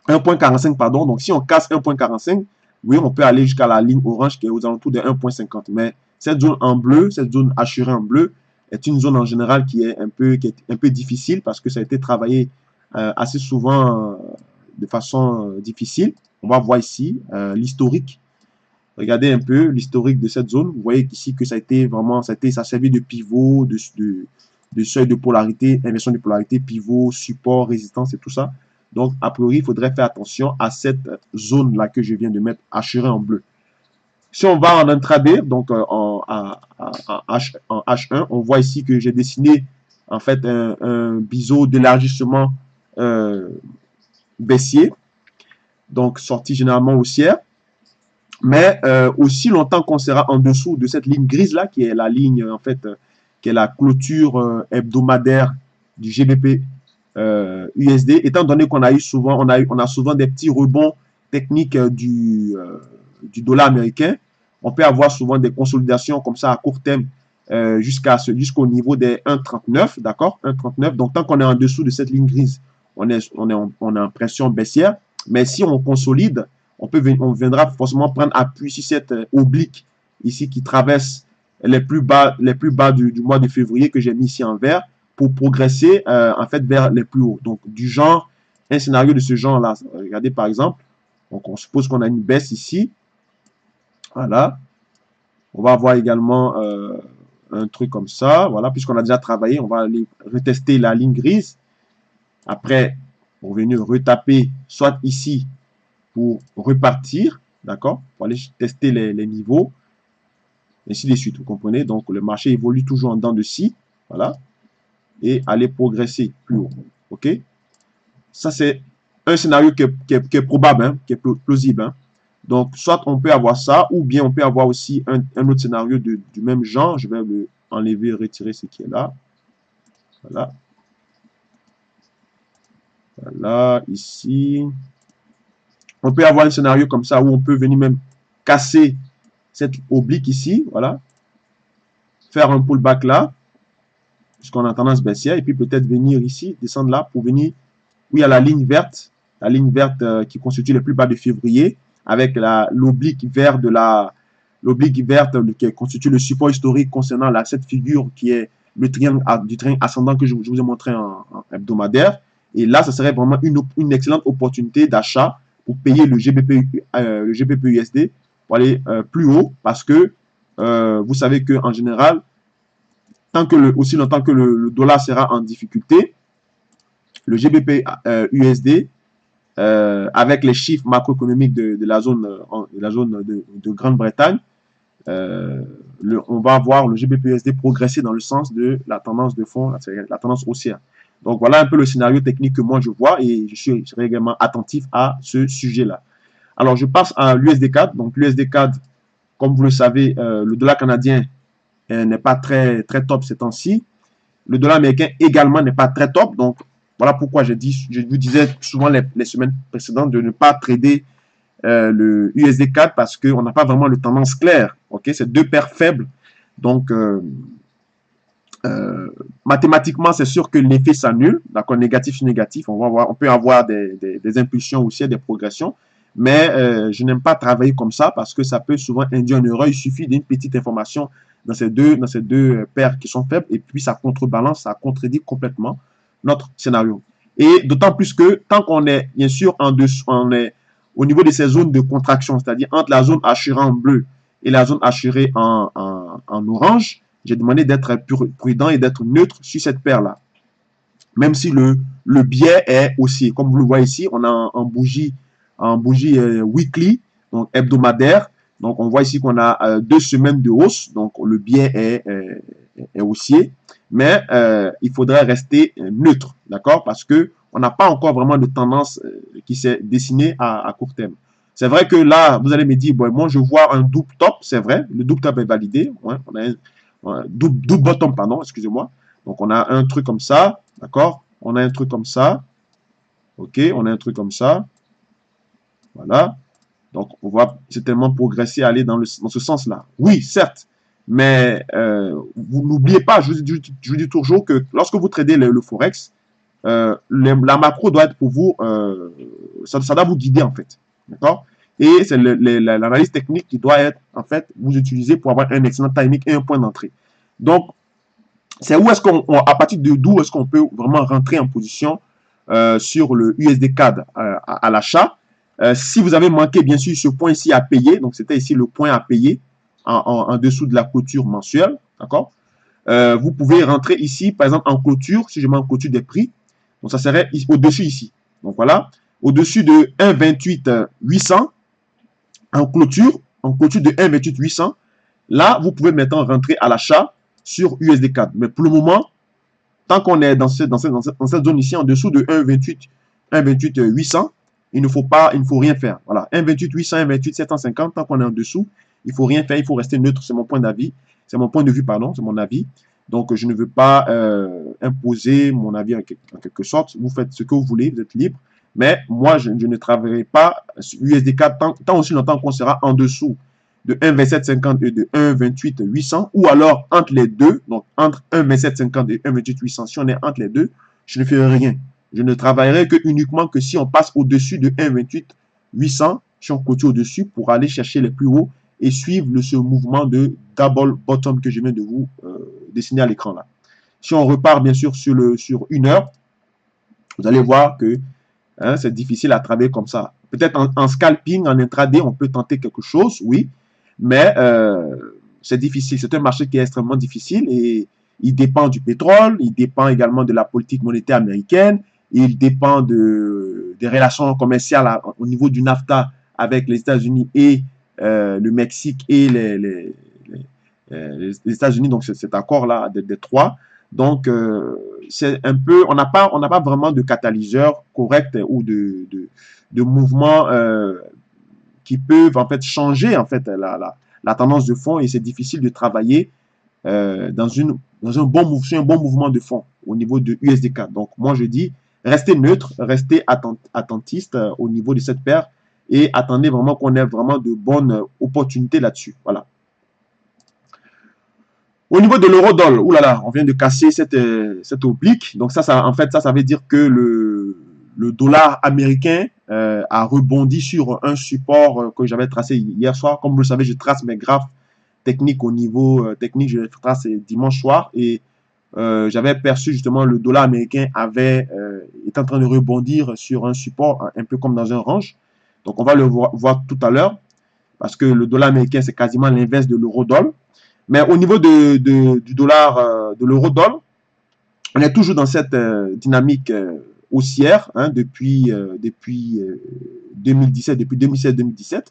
1.45, pardon. Donc, si on casse 1.45, oui, on peut aller jusqu'à la ligne orange qui est aux alentours de 1.50. Mais cette zone en bleu, cette zone assurée en bleu, est une zone en général qui est un peu difficile, parce que ça a été travaillé assez souvent de façon difficile. On va voir ici l'historique. Regardez un peu l'historique de cette zone. Vous voyez ici que ça a été vraiment, ça a servi de pivot, de seuil de polarité, inversion de polarité, pivot, support, résistance et tout ça. Donc, a priori, il faudrait faire attention à cette zone-là que je viens de mettre assurée en bleu. Si on va en intraday, donc en H1, on voit ici que j'ai dessiné en fait un biseau d'élargissement baissier, donc sortie généralement haussière. Mais aussi longtemps qu'on sera en dessous de cette ligne grise-là, qui est la ligne, en fait, qui est la clôture hebdomadaire du GBP USD, étant donné qu'on a eu souvent, on a souvent des petits rebonds techniques du dollar américain. On peut avoir souvent des consolidations comme ça à court terme jusqu'au niveau des 1,39, d'accord, 1,39. Donc, tant qu'on est en dessous de cette ligne grise, on est en pression baissière. Mais si on consolide, on viendra forcément prendre appui sur cette oblique ici qui traverse les plus bas du mois de février que j'ai mis ici en vert pour progresser en fait vers les plus hauts. Donc, du genre, un scénario de ce genre-là. Regardez par exemple, donc on suppose qu'on a une baisse ici. Voilà. On va avoir également un truc comme ça. Voilà, puisqu'on a déjà travaillé, on va aller retester la ligne grise. Après, on va venir retaper soit ici pour repartir, d'accord, pour aller tester les niveaux, ainsi de suite, vous comprenez. Donc, le marché évolue toujours en dents de scie, voilà, et aller progresser plus haut, ok. Ça, c'est un scénario qui est probable, hein, qui est plausible, hein. Donc, soit on peut avoir ça, ou bien on peut avoir aussi un autre scénario du même genre. Je vais le enlever, retirer ce qui est là. Voilà. Voilà, ici. On peut avoir un scénario comme ça où on peut venir même casser cette oblique ici, voilà. Faire un pullback là, puisqu'on a tendance baissière, et puis peut-être venir ici, descendre là pour venir où il y a la ligne verte qui constitue le plus bas de février, avec l'oblique verte qui constitue le support historique concernant cette figure qui est le triangle du triangle ascendant que je vous ai montré en hebdomadaire. Et là, ce serait vraiment une excellente opportunité d'achat pour payer le GBP USD pour aller plus haut, parce que vous savez qu'en général, aussi longtemps que le dollar sera en difficulté, le GBP USD avec les chiffres macroéconomiques de la zone, de Grande-Bretagne, on va voir le GBP/USD progresser dans le sens de la tendance de fond, la tendance haussière. Donc voilà un peu le scénario technique que moi je vois et je suis également attentif à ce sujet-là. Alors je passe à l'USD-CAD. Donc l'USD-CAD, comme vous le savez, le dollar canadien n'est pas très top ces temps-ci. Le dollar américain également n'est pas très top. Donc voilà pourquoi je vous disais souvent les semaines précédentes de ne pas trader le USD-CAD parce qu'on n'a pas vraiment de tendance claire. Okay? C'est deux paires faibles. Donc, mathématiquement, c'est sûr que l'effet s'annule. D'accord, négatif sur négatif. On peut avoir des impulsions aussi, des progressions. Mais je n'aime pas travailler comme ça parce que ça peut souvent induire une erreur. Il suffit d'une petite information dans ces deux paires qui sont faibles et puis ça contrebalance, ça contredit complètement notre scénario. Et d'autant plus que tant qu'on est, bien sûr, en dessous, on est au niveau de ces zones de contraction, c'est-à-dire entre la zone hachurée en bleu et la zone hachurée en orange, j'ai demandé d'être prudent et d'être neutre sur cette paire-là. Même si le biais est haussier. Comme vous le voyez ici, on a en bougie weekly, donc hebdomadaire. Donc on voit ici qu'on a 2 semaines de hausse, donc le biais est haussier. Mais il faudrait rester neutre, d'accord? Parce que on n'a pas encore vraiment de tendance qui s'est dessinée à court terme. C'est vrai que là, vous allez me dire, bon, moi je vois un double top, c'est vrai, le double top est validé. Ouais, on a un double bottom, pardon, excusez-moi. Donc on a un truc comme ça, d'accord? On a un truc comme ça. Ok, on a un truc comme ça. Voilà. Donc on va certainement progresser, aller dans ce sens-là. Oui, certes. Mais vous n'oubliez pas, je vous dis toujours que lorsque vous tradez le Forex, la macro doit être pour vous, ça doit vous guider en fait. D'accord? Et c'est l'analyse technique qui doit être, en fait, vous utiliser pour avoir un excellent timing et un point d'entrée. Donc, c'est où est-ce à partir de d'où est-ce qu'on peut vraiment rentrer en position sur le USD-CAD à l'achat. Si vous avez manqué, bien sûr, ce point ici à payer, donc c'était ici le point à payer en dessous de la clôture mensuelle, d'accord? Vous pouvez rentrer ici, par exemple, en clôture, si je mets en clôture des prix, donc ça serait au-dessus ici. Donc voilà, au-dessus de 1,28 800 en clôture de 1,28 800, là, vous pouvez maintenant rentrer à l'achat sur USD-CAD. Mais pour le moment, tant qu'on est dans cette zone ici, en dessous de 1,28 800, il ne faut rien faire. Voilà, 1,28 800, 1,28 750, tant qu'on est en dessous, il ne faut rien faire, il faut rester neutre. C'est mon point d'avis. C'est mon point de vue, pardon, c'est mon avis. Donc, je ne veux pas imposer mon avis en quelque sorte. Vous faites ce que vous voulez, vous êtes libre. Mais moi, je ne travaillerai pas sur USD-CAD tant aussi longtemps qu'on sera en dessous de 1,2750 et de 1,28 800, ou alors entre les deux, donc entre 1,2750 et 1,28 800, si on est entre les deux, je ne ferai rien. Je ne travaillerai uniquement que si on passe au-dessus de 1,28 800, si on continue au-dessus pour aller chercher les plus hauts et suivre ce mouvement de double bottom que je viens de vous dessiner à l'écran là. Si on repart bien sûr sur une heure, vous allez voir que c'est difficile à travailler comme ça. Peut-être en scalping, en intraday, on peut tenter quelque chose, oui, mais c'est difficile. C'est un marché qui est extrêmement difficile et il dépend du pétrole, il dépend également de la politique monétaire américaine, il dépend des relations commerciales au niveau du NAFTA avec les États-Unis et le Mexique et les États-Unis, donc cet accord-là des trois. Donc, c'est un peu, on n'a pas vraiment de catalyseur correct ou de mouvements qui peuvent en fait changer en fait la tendance de fond et c'est difficile de travailler dans un bon mouvement de fond au niveau de USD-CAD. Donc, moi, je dis, restez neutre, restez attentiste au niveau de cette paire et attendez vraiment qu'on ait vraiment de bonnes opportunités là-dessus. Voilà. Au niveau de l'euro-dollar, oulala, on vient de casser cette oblique. Donc ça, en fait, ça veut dire que le dollar américain a rebondi sur un support que j'avais tracé hier soir. Comme vous le savez, je trace mes graphes techniques au niveau technique, je les trace dimanche soir. Et j'avais perçu justement le dollar américain est en train de rebondir sur un support, un peu comme dans un range. Donc on va le voir tout à l'heure, parce que le dollar américain, c'est quasiment l'inverse de l'euro-dollar. Mais au niveau du dollar, de l'euro-dollar, on est toujours dans cette dynamique haussière hein, depuis 2017, depuis 2016-2017.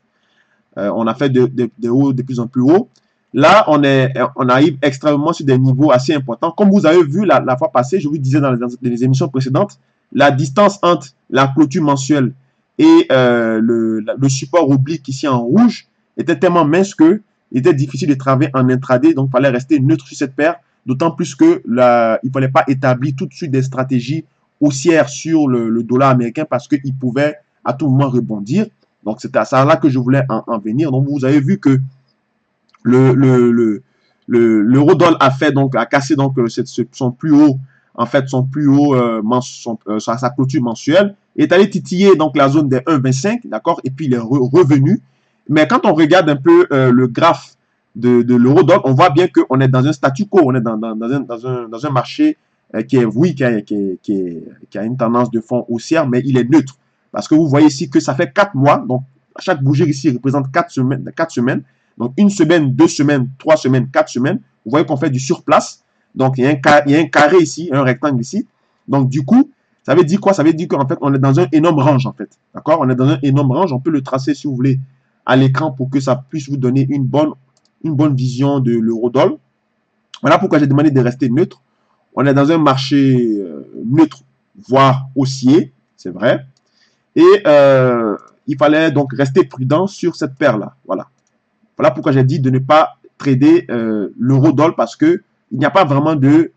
On a fait des hauts de plus en plus hauts. Là, on arrive extrêmement sur des niveaux assez importants. Comme vous avez vu la fois passée, je vous disais dans les émissions précédentes, la distance entre la clôture mensuelle et le support oblique ici en rouge était tellement mince que il était difficile de travailler en intraday, donc il fallait rester neutre sur cette paire, d'autant plus que il ne fallait pas établir tout de suite des stratégies haussières sur le dollar américain parce qu'il pouvait à tout moment rebondir. Donc c'est à ça là que je voulais en venir. Donc vous avez vu que l'eurodoll a cassé donc son plus haut, en fait son plus haut sa clôture mensuelle, est allé titiller donc la zone des 1,25, d'accord, et puis il est revenu. Mais quand on regarde un peu le graphe de l'eurodoll, on voit bien qu'on est dans un statu quo, on est dans un marché qui est, oui, qui a une tendance de fond haussière, mais il est neutre. Parce que vous voyez ici que ça fait 4 mois, donc chaque bougie ici représente 4 semaines. Donc, 1 semaine, 2 semaines, 3 semaines, 4 semaines. Vous voyez qu'on fait du surplace. Donc, il y a un carré ici, un rectangle ici. Donc, du coup, ça veut dire quoi? Ça veut dire qu'en fait, on est dans un énorme range, en fait. D'accord? On est dans un énorme range. On peut le tracer, si vous voulez, à l'écran pour que ça puisse vous donner une bonne vision de l'eurodoll. Voilà pourquoi j'ai demandé de rester neutre. On est dans un marché neutre, voire haussier, c'est vrai. Et il fallait donc rester prudent sur cette paire-là. Voilà. Voilà pourquoi j'ai dit de ne pas trader l'eurodoll parce que il n'y a pas vraiment de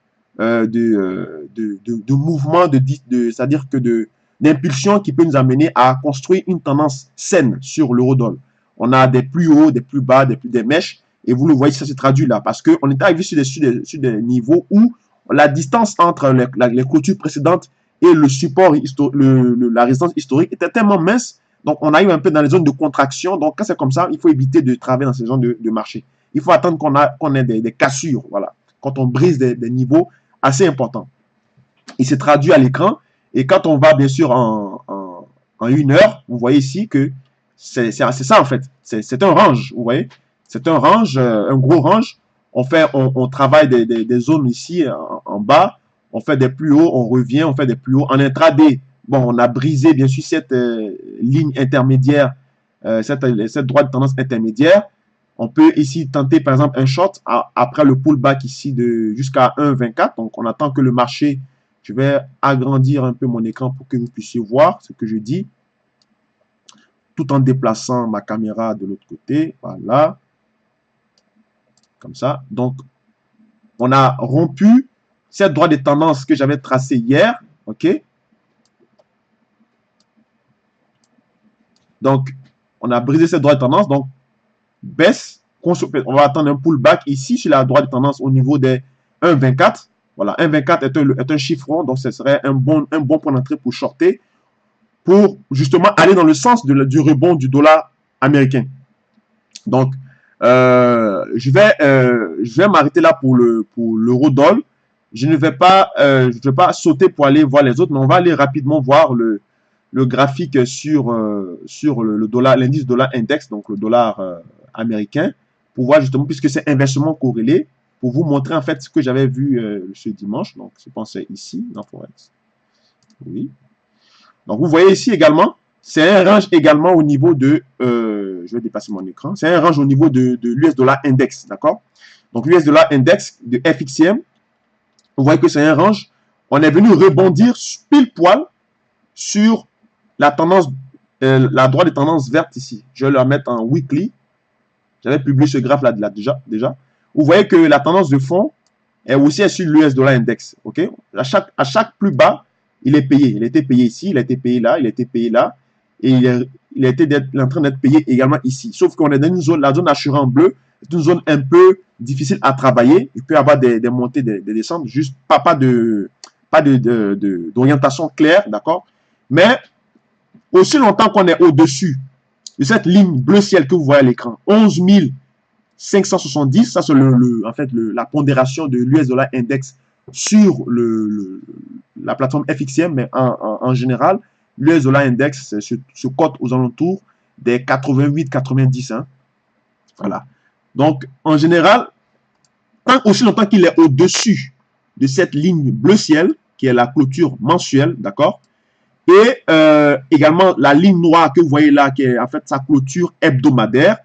mouvement, c'est-à-dire que d'impulsion qui peut nous amener à construire une tendance saine sur l'eurodoll. On a des plus hauts, des plus bas, des mèches, et vous le voyez, ça se traduit là, parce qu'on est arrivé sur des niveaux où la distance entre les clôtures précédentes et le support, la résistance historique était tellement mince. Donc, on arrive un peu dans les zones de contraction. Donc, quand c'est comme ça, il faut éviter de travailler dans ces zones de marché. Il faut attendre qu'on ait des cassures. Voilà. Quand on brise des niveaux assez importants. Il se traduit à l'écran. Et quand on va, bien sûr, en 1 heure, vous voyez ici que c'est ça, en fait. C'est un range, vous voyez. C'est un range, un gros range. On travaille des zones ici, en bas. On fait des plus hauts, on revient, on fait des plus hauts. En intraday, bon, on a brisé, bien sûr, cette ligne intermédiaire, cette droite de tendance intermédiaire. On peut ici tenter, par exemple, un short après le pullback ici jusqu'à 1,24. Donc, on attend que le marché, je vais agrandir un peu mon écran pour que vous puissiez voir ce que je dis, tout en déplaçant ma caméra de l'autre côté. Voilà. Comme ça. Donc, on a rompu cette droite de tendance que j'avais tracée hier. OK? Donc, on a brisé cette droite de tendance. Donc, baisse. On va attendre un pullback ici sur la droite de tendance au niveau des 1,24. Voilà, 1,24 est un chiffre rond. Donc, ce serait un bon point d'entrée pour shorter. Pour justement aller dans le sens du rebond du dollar américain. Donc, je vais m'arrêter là pour l'eurodoll. Je ne vais pas sauter pour aller voir les autres, mais on va aller rapidement voir le graphique sur le dollar, l'indice dollar index, donc le dollar américain, pour voir justement, puisque c'est inversement corrélé, pour vous montrer en fait ce que j'avais vu ce dimanche. Donc, je pense ici, dans Forex. Oui. Donc, vous voyez ici également, c'est un range également au niveau de, je vais dépasser mon écran, c'est un range au niveau de l'US dollar index, d'accord? Donc, l'US dollar index de FXCM, vous voyez que c'est un range, on est venu rebondir pile poil sur la tendance, la droite de tendance verte ici. Je vais la mettre en weekly. J'avais publié ce graphe là déjà. Vous voyez que la tendance de fond est aussi sur l'US dollar index, ok? À chaque plus bas, il est payé. Il a été payé ici, il a été payé là, il a été payé là. Et il est en train d'être payé également ici. Sauf qu'on est dans une zone, la zone assurée en bleu, c'est une zone un peu difficile à travailler. Il peut y avoir des montées, des descentes, juste pas d'orientation claire, d'accord? Mais aussi longtemps qu'on est au-dessus de cette ligne bleu ciel que vous voyez à l'écran, 11 570, ça c'est en fait la pondération de l'US dollar index sur la plateforme FXM, mais en général, l'US dollar index se cote aux alentours des 88-90. Hein. Voilà. Donc, en général, aussi longtemps qu'il est au-dessus de cette ligne bleu ciel, qui est la clôture mensuelle, d'accord, Et également, la ligne noire que vous voyez là, qui est en fait sa clôture hebdomadaire.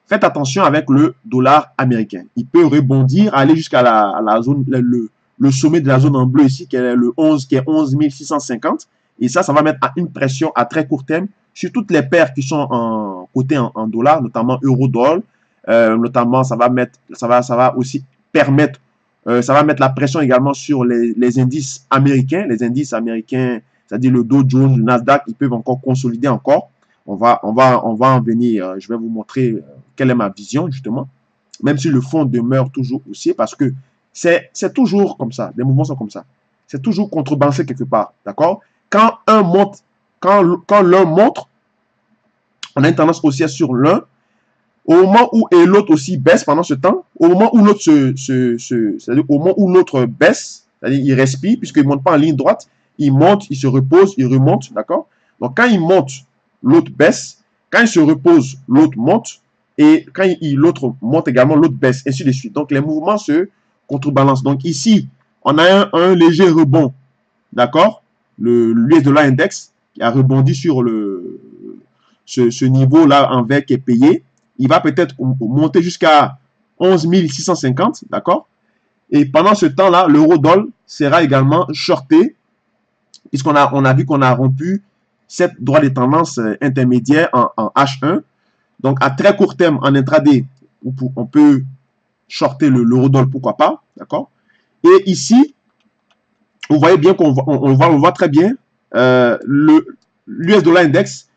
Faites attention avec le dollar américain. Il peut rebondir, aller jusqu'à la zone, le sommet de la zone en bleu ici, qui est le 11, qui est 11 650. Et ça va mettre une pression à très court terme sur toutes les paires qui sont cotées en dollars, notamment euro-dollar. Notamment, ça va aussi permettre, ça va mettre la pression également sur les indices américains. Les indices américains, c'est-à-dire le Dow Jones, le Nasdaq, ils peuvent encore consolider encore. On va en venir. Je vais vous montrer quelle est ma vision, justement. Même si le fond demeure toujours haussier, parce que c'est toujours comme ça. Les mouvements sont comme ça. C'est toujours contrebalancé quelque part. D'accord? Quand un monte, quand l'un monte, on a une tendance haussière sur l'un. Au moment où l'autre aussi baisse pendant ce temps, au moment où l'autre c'est-à-dire au moment où l'autre baisse, c'est-à-dire il respire, puisqu'il ne monte pas en ligne droite, il monte, il se repose, il remonte. D'accord? Donc quand il monte, l'autre baisse. Quand il se repose, l'autre monte. Et quand l'autre monte également, l'autre baisse, ainsi de suite. Donc, les mouvements se contrebalancent. Donc, ici, on a un léger rebond. D'accord? L'US dollar index qui a rebondi sur ce niveau-là en vert qui est payé. Il va peut-être monter jusqu'à 11 650. D'accord? Et pendant ce temps-là, l'euro-dollar sera également shorté, puisqu'on a vu qu'on a rompu cette droite des tendances intermédiaires en H1. Donc, à très court terme, en intraday, on peut shorter l'euro-dollar, pourquoi pas. D'accord? Et ici, vous voyez bien qu'on voit très bien l'US dollar index,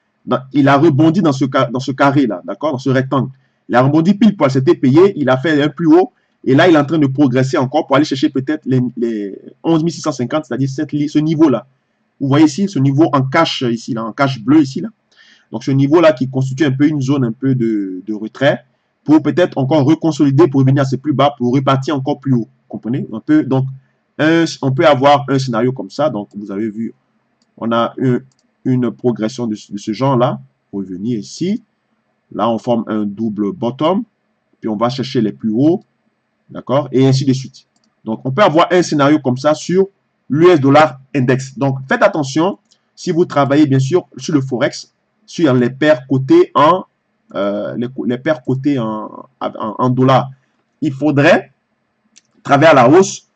il a rebondi dans ce carré-là, d'accord? Dans ce rectangle. Il a rebondi pile poil, c'était payé, il a fait un plus haut, et là, il est en train de progresser encore pour aller chercher peut-être les 11 650, c'est-à-dire ce niveau-là. Vous voyez ici, ce niveau en cache ici, là, en cache bleu ici, là. Donc, ce niveau-là qui constitue un peu une zone un peu de retrait pour peut-être encore reconsolider pour revenir assez plus bas, pour repartir encore plus haut. Vous comprenez? On peut avoir un scénario comme ça. Donc, vous avez vu, on a une progression de ce genre-là. Revenir ici. Là, on forme un double bottom. Puis, on va chercher les plus hauts. D'accord? Et ainsi de suite. Donc, on peut avoir un scénario comme ça sur l'US dollar index. Donc, faites attention si vous travaillez bien sûr sur le Forex, sur les paires cotées les paires cotées en dollars. Il faudrait travailler à la hausse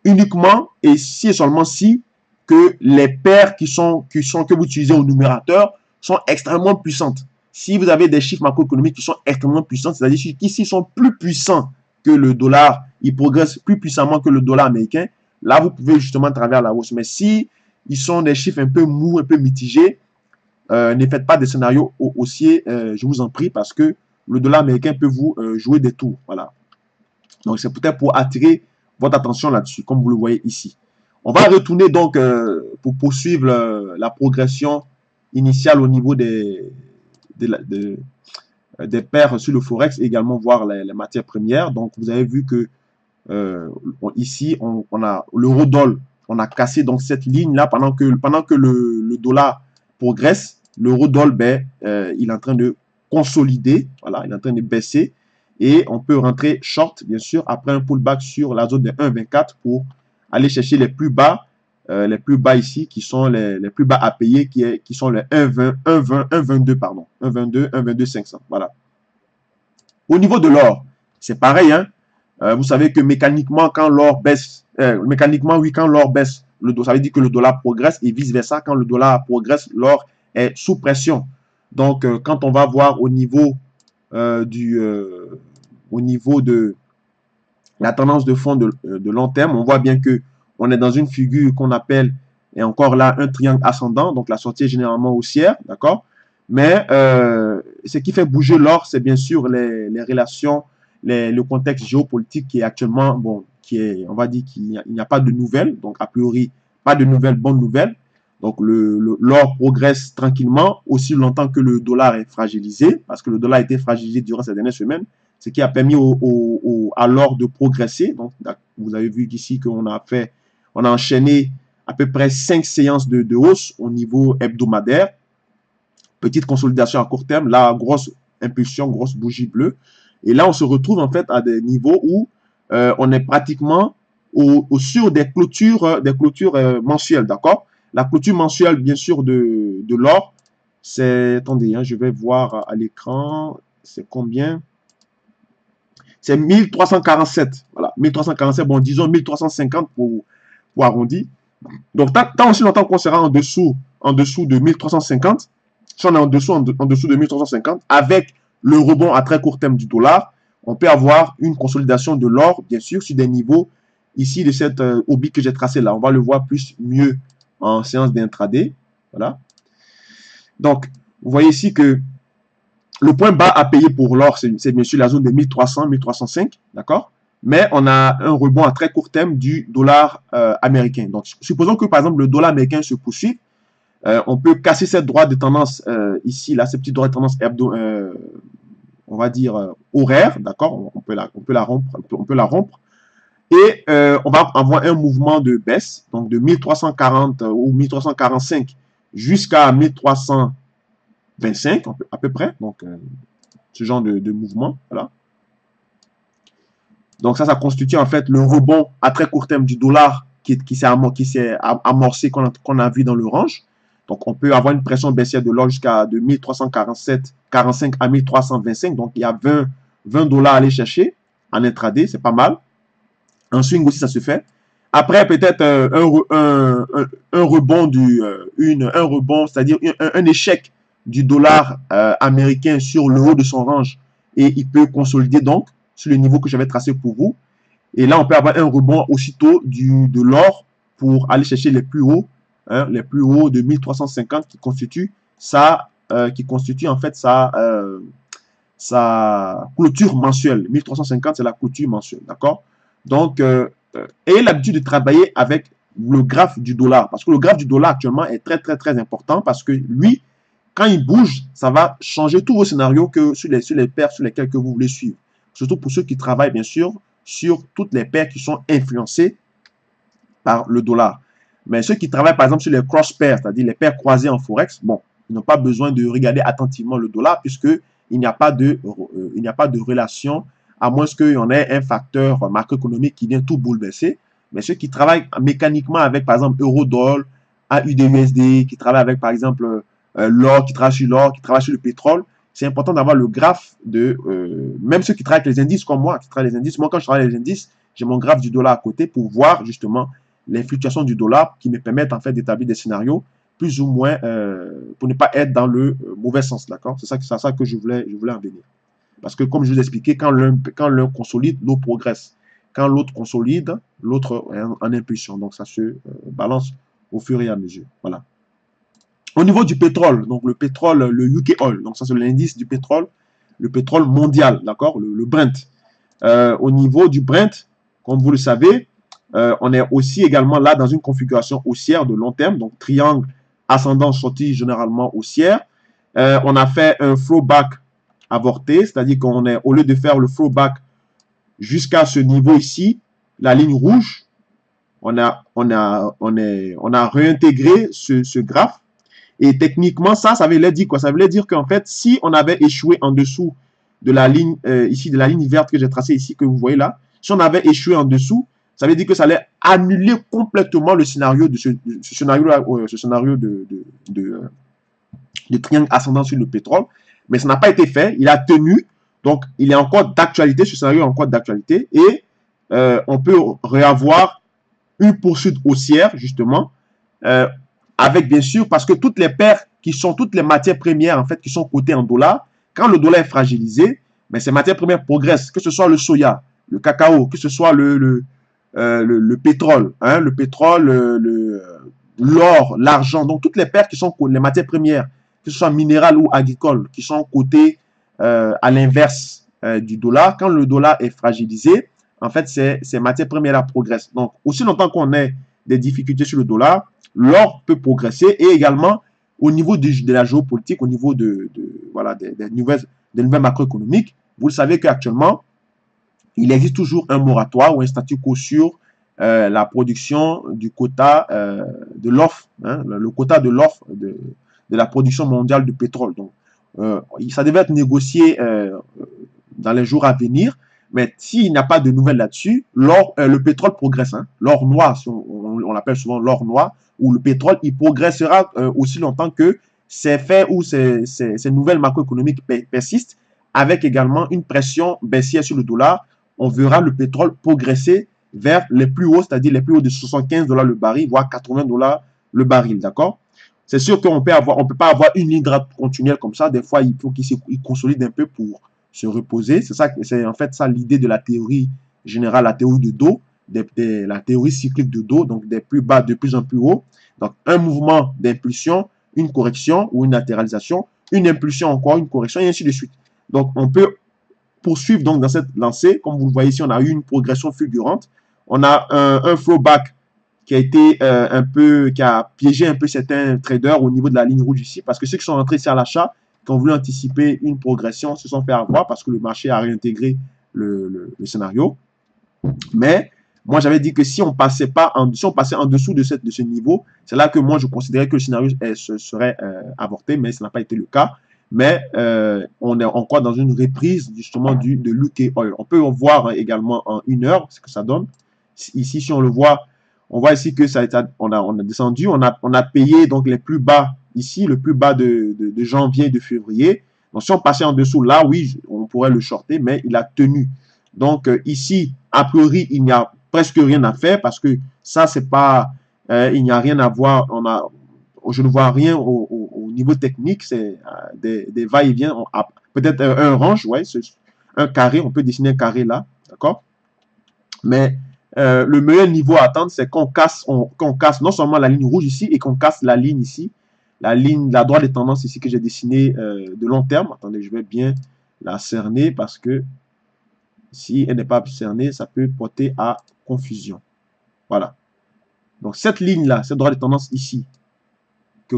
uniquement et si et seulement si que les paires que vous utilisez au numérateur sont extrêmement puissantes. Si vous avez des chiffres macroéconomiques qui sont extrêmement puissants, c'est-à-dire qu'ici sont plus puissants que le dollar, ils progressent plus puissamment que le dollar américain, là, vous pouvez justement travailler à la hausse. Mais si ils sont des chiffres un peu mous, un peu mitigés, ne faites pas des scénarios haussiers, je vous en prie, parce que le dollar américain peut vous jouer des tours. Voilà. Donc, c'est peut-être pour attirer votre attention là-dessus, comme vous le voyez ici. On va retourner donc pour poursuivre la progression initiale au niveau des paires sur le Forex et également voir les matières premières. Donc, vous avez vu que ici, on a l'euro-dollar, on a cassé donc cette ligne-là pendant que le dollar progresse. L'euro-dollar, il est en train de consolider, voilà, il est en train de baisser. Et on peut rentrer short, bien sûr, après un pullback sur la zone de 1,24 pour aller chercher les plus bas ici, qui sont les plus bas à payer, qui sont les 1,22, pardon, 1,22 500, voilà. Au niveau de l'or, c'est pareil, hein. Vous savez que mécaniquement, quand l'or baisse, quand l'or baisse, ça veut dire que le dollar progresse et vice-versa, quand le dollar progresse, l'or est sous pression. Donc, quand on va voir au niveau de la tendance de fond de long terme, on voit bien que on est dans une figure qu'on appelle, et encore là, un triangle ascendant, donc la sortie est généralement haussière, d'accord? Mais ce qui fait bouger l'or, c'est bien sûr les relations, le contexte géopolitique qui est actuellement, bon, on va dire qu'il n'y a pas de nouvelles, donc a priori, pas de nouvelles, bonnes nouvelles. Donc l'or progresse tranquillement, aussi longtemps que le dollar est fragilisé, parce que le dollar a été fragilisé durant ces dernières semaines, ce qui a permis à l'or de progresser. Donc vous avez vu qu'ici qu'on a enchaîné à peu près 5 séances de hausse au niveau hebdomadaire. Petite consolidation à court terme, là, grosse impulsion, grosse bougie bleue. Et là, on se retrouve en fait à des niveaux où on est pratiquement sur des clôtures mensuelles, d'accord? La clôture mensuelle, bien sûr, de l'or, c'est, attendez, hein, je vais voir à l'écran, c'est combien? C'est 1347. Voilà, 1347, bon, disons 1350 pour arrondir. Donc, tant aussi longtemps qu'on sera en dessous de 1350, si on est en dessous de 1350, avec le rebond à très court terme du dollar, on peut avoir une consolidation de l'or, bien sûr, sur des niveaux ici de cette oblique que j'ai tracé là. On va le voir plus mieux en séance d'intraday. Voilà. Donc, vous voyez ici que le point bas à payer pour l'or, c'est bien sûr la zone de 1300, 1305, d'accord? Mais on a un rebond à très court terme du dollar américain. Donc, supposons que, par exemple, le dollar américain se poursuit. On peut casser cette droite de tendance ici, là, cette petite droite de tendance on va dire, horaire, d'accord? On peut la rompre. Et on va avoir un mouvement de baisse, donc de 1340 ou 1345 jusqu'à 1325 à peu près. Donc, ce genre de mouvement, voilà. Donc ça constitue en fait le rebond à très court terme du dollar qui s'est amorcé, qu'on a vu dans le range. Donc on peut avoir une pression baissière de l'or jusqu'à de 1345 à 1325. Donc il y a 20 dollars à aller chercher en intraday, c'est pas mal. En swing aussi ça se fait. Après peut-être un rebond un rebond, c'est-à-dire un échec du dollar américain sur le haut de son range et il peut consolider donc sur le niveau que j'avais tracé pour vous. Et là, on peut avoir un rebond aussitôt de l'or pour aller chercher les plus hauts de 1350 qui constitue en fait sa clôture mensuelle. 1350, c'est la clôture mensuelle, d'accord? Donc, ayez l'habitude de travailler avec le graphe du dollar, parce que le graphe du dollar actuellement est très, très, très important, parce que lui, quand il bouge, ça va changer tous vos scénarios que sur les paires sur lesquelles que vous voulez suivre. Surtout pour ceux qui travaillent, bien sûr, sur toutes les paires qui sont influencées par le dollar. Mais ceux qui travaillent, par exemple, sur les cross pairs, c'est-à-dire les paires croisées en Forex, bon, ils n'ont pas besoin de regarder attentivement le dollar puisqu'il n'y a pas de relation, à moins qu'il y en ait un facteur macroéconomique qui vient tout bouleverser. Mais ceux qui travaillent mécaniquement avec, par exemple, euro-dollar, AUD-USD, qui travaillent avec, par exemple, l'or, qui travaillent sur le pétrole, c'est important d'avoir le graphe même ceux qui travaillent avec les indices comme moi, quand je travaille avec les indices, j'ai mon graphe du dollar à côté pour voir justement les fluctuations du dollar qui me permettent en fait d'établir des scénarios plus ou moins pour ne pas être dans le mauvais sens, d'accord? C'est ça que je voulais en venir. Parce que comme je vous ai expliqué, quand l'un consolide, l'autre progresse. Quand l'autre consolide, l'autre est en impulsion. Donc ça se balance au fur et à mesure. Voilà. Au niveau du pétrole, donc le pétrole, le UK Oil, donc ça c'est l'indice du pétrole, le pétrole mondial, d'accord, le Brent. Au niveau du Brent, comme vous le savez, on est aussi également là dans une configuration haussière de long terme, donc triangle ascendant sorti généralement haussière. On a fait un throwback avorté, c'est-à-dire qu'on est, au lieu de faire le throwback jusqu'à ce niveau ici, la ligne rouge, on a réintégré ce graphe. Et techniquement, ça veut dire quoi? Ça veut dire qu'en fait, si on avait échoué en dessous de la ligne, ici, de la ligne verte que j'ai tracée ici, que vous voyez là, si on avait échoué en dessous, ça veut dire que ça allait annuler complètement le scénario de ce scénario de triangle ascendant sur le pétrole. Mais ça n'a pas été fait. Il a tenu. Donc, il est encore d'actualité. Ce scénario est encore d'actualité. Et on peut réavoir une poursuite haussière, justement, avec bien sûr, parce que toutes les paires toutes les matières premières, en fait, qui sont cotées en dollars, quand le dollar est fragilisé, mais ces matières premières progressent, que ce soit le soya, le cacao, que ce soit le pétrole, hein, l'or, l'argent, donc toutes les paires qui sont les matières premières, que ce soit minérales ou agricoles, qui sont cotées à l'inverse du dollar, quand le dollar est fragilisé, en fait, ces matières premières-là progressent. Donc, aussi longtemps qu'on ait des difficultés sur le dollar, l'or peut progresser et également au niveau de la géopolitique, au niveau voilà, des nouvelles macroéconomiques, vous le savez qu'actuellement, il existe toujours un moratoire ou un statu quo sur la production du quota de l'offre, hein, le quota de l'offre de la production mondiale de pétrole. Donc, ça devait être négocié dans les jours à venir, mais s'il n'y a pas de nouvelles là-dessus, le pétrole progresse. Hein. L'or noir, on l'appelle souvent l'or noir ou le pétrole, il progressera aussi longtemps que ces faits ou ces nouvelles macroéconomiques persistent, avec également une pression baissière sur le dollar. On verra le pétrole progresser vers les plus hauts, c'est-à-dire les plus hauts de 75 $ le baril, voire 80 $ le baril, d'accord? C'est sûr qu'on peut pas avoir une ligne droite continuelle comme ça. Des fois, il faut qu'il consolide un peu pour se reposer. C'est en fait ça l'idée de la théorie générale, la théorie de dos, la théorie cyclique de dos, donc des plus bas de plus en plus haut. Donc, un mouvement d'impulsion, une correction ou une latéralisation, une impulsion encore, une correction, et ainsi de suite. Donc, on peut poursuivre donc dans cette lancée. Comme vous le voyez ici, on a eu une progression fulgurante. On a un throwback qui a été qui a piégé un peu certains traders au niveau de la ligne rouge ici, parce que ceux qui sont rentrés ici à l'achat, qui ont voulu anticiper une progression, se sont fait avoir parce que le marché a réintégré le scénario. Mais moi, j'avais dit que si on passait en dessous de ce niveau, c'est là que moi, je considérais que le scénario serait avorté, mais ça n'a pas été le cas. Mais on est encore dans une reprise justement de l'UK Oil. On peut voir également en 1 heure ce que ça donne. Ici, si on le voit, on voit ici que on a descendu, on a payé donc les plus bas ici, le plus bas de janvier et de février. Donc, si on passait en dessous, là, oui, on pourrait le shorter, mais il a tenu. Donc, ici, a priori, il n'y a presque rien à faire parce que ça, c'est pas, il n'y a rien à voir. Je ne vois rien au niveau technique. C'est des va-et-vient. Peut-être un range, ouais, un carré. On peut dessiner un carré là, d'accord? Mais le meilleur niveau à atteindre, c'est qu'on casse non seulement la ligne rouge ici et qu'on casse la ligne ici, la droite des tendances ici que j'ai dessinée de long terme. Attendez, je vais bien la cerner parce que si elle n'est pas cernée, ça peut porter à confusion. Voilà. Donc cette ligne-là, cette droite de tendance ici,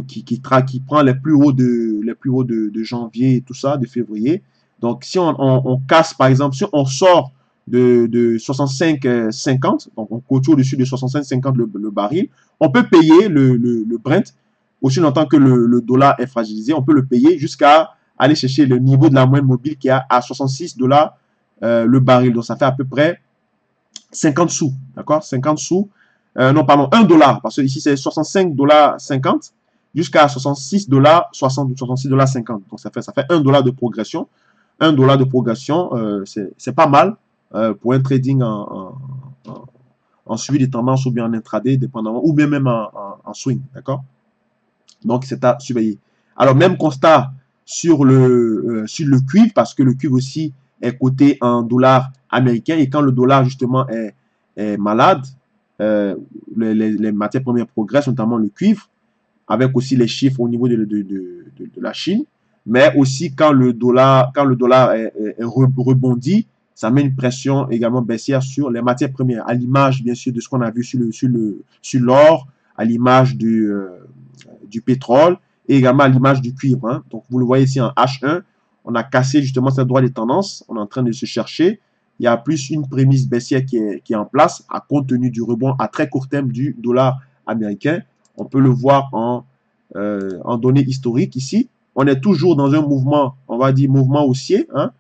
qui prend les plus hauts de janvier et tout ça, de février. Donc si on casse, par exemple, si on sort de 65,50, donc on clôture au-dessus de 65,50 le baril, on peut payer le Brent, aussi longtemps que le dollar est fragilisé, on peut le payer jusqu'à aller chercher le niveau de la moyenne mobile qui est à 66 $ le baril. Donc ça fait à peu près 50 sous, d'accord? 50 sous, non pardon, 1 $, parce que ici c'est 65,50 $ jusqu'à 66 $ 60, 66 $ 50. Donc ça fait 1 $ de progression. 1 $ de progression, c'est pas mal pour un trading en suivi des tendances ou bien en intraday, dépendamment, ou bien même en swing, d'accord? Donc c'est à surveiller. Alors même constat sur le cuivre, parce que le cuivre aussi est coté en dollars américains, et quand le dollar justement est malade, les matières premières progressent, notamment le cuivre, avec aussi les chiffres au niveau de la Chine, mais aussi quand le dollar est rebondi, ça met une pression également baissière sur les matières premières, à l'image bien sûr de ce qu'on a vu sur l'or, à l'image du pétrole, et également à l'image du cuivre. Hein. Donc vous le voyez ici en H1, on a cassé justement cette droite des tendances, on est en train de se chercher. Il y a plus une prémisse baissière qui est en place, à compte tenu du rebond à très court terme du dollar américain. On peut le voir en données historiques ici. On est toujours dans un mouvement, on va dire mouvement haussier, hein,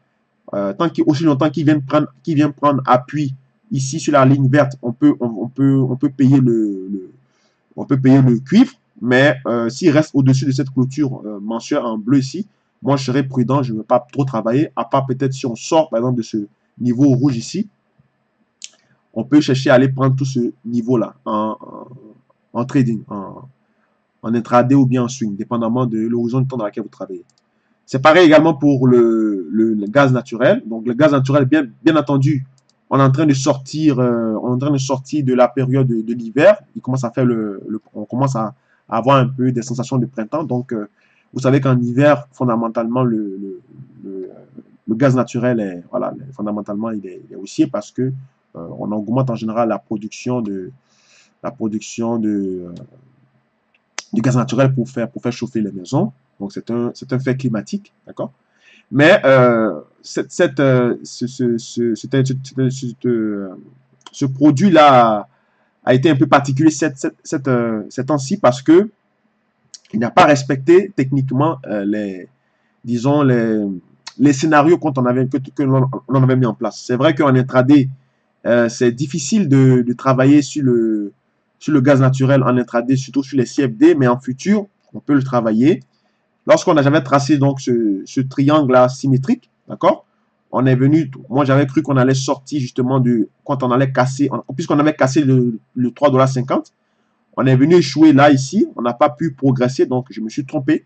aussi longtemps qu'il vient prendre appui ici sur la ligne verte, on peut payer le cuivre, mais s'il reste au-dessus de cette clôture mensuelle en bleu ici, moi je serais prudent, je ne veux pas trop travailler, à part peut-être si on sort par exemple de ce niveau rouge ici, on peut chercher à aller prendre tout ce niveau-là en trading, en intraday ou bien en swing, dépendamment de l'horizon de temps dans laquelle vous travaillez. C'est pareil également pour le gaz naturel. Donc le gaz naturel, bien entendu, on est en train de sortir, de la période de l'hiver. Il commence à faire on commence à avoir un peu des sensations de printemps. Donc vous savez qu'en hiver, fondamentalement, le gaz naturel est, voilà, fondamentalement, il est haussier parce que on augmente en général la production du gaz naturel pour faire chauffer les maisons. Donc, c'est un fait climatique, d'accord? Mais ce produit-là a été un peu particulier cette temps-ci parce que il n'a pas respecté techniquement disons, les scénarios que l'on avait mis en place. C'est vrai qu'en intraday, c'est difficile de travailler sur sur le gaz naturel en intraday, surtout sur les CFD, mais en futur, on peut le travailler. Lorsqu'on a jamais tracé donc ce triangle-là symétrique, d'accord, on est venu, moi j'avais cru qu'on allait sortir justement de, quand on allait casser, puisqu'on avait cassé le 3,50 $, on est venu échouer là, ici, on n'a pas pu progresser, donc je me suis trompé.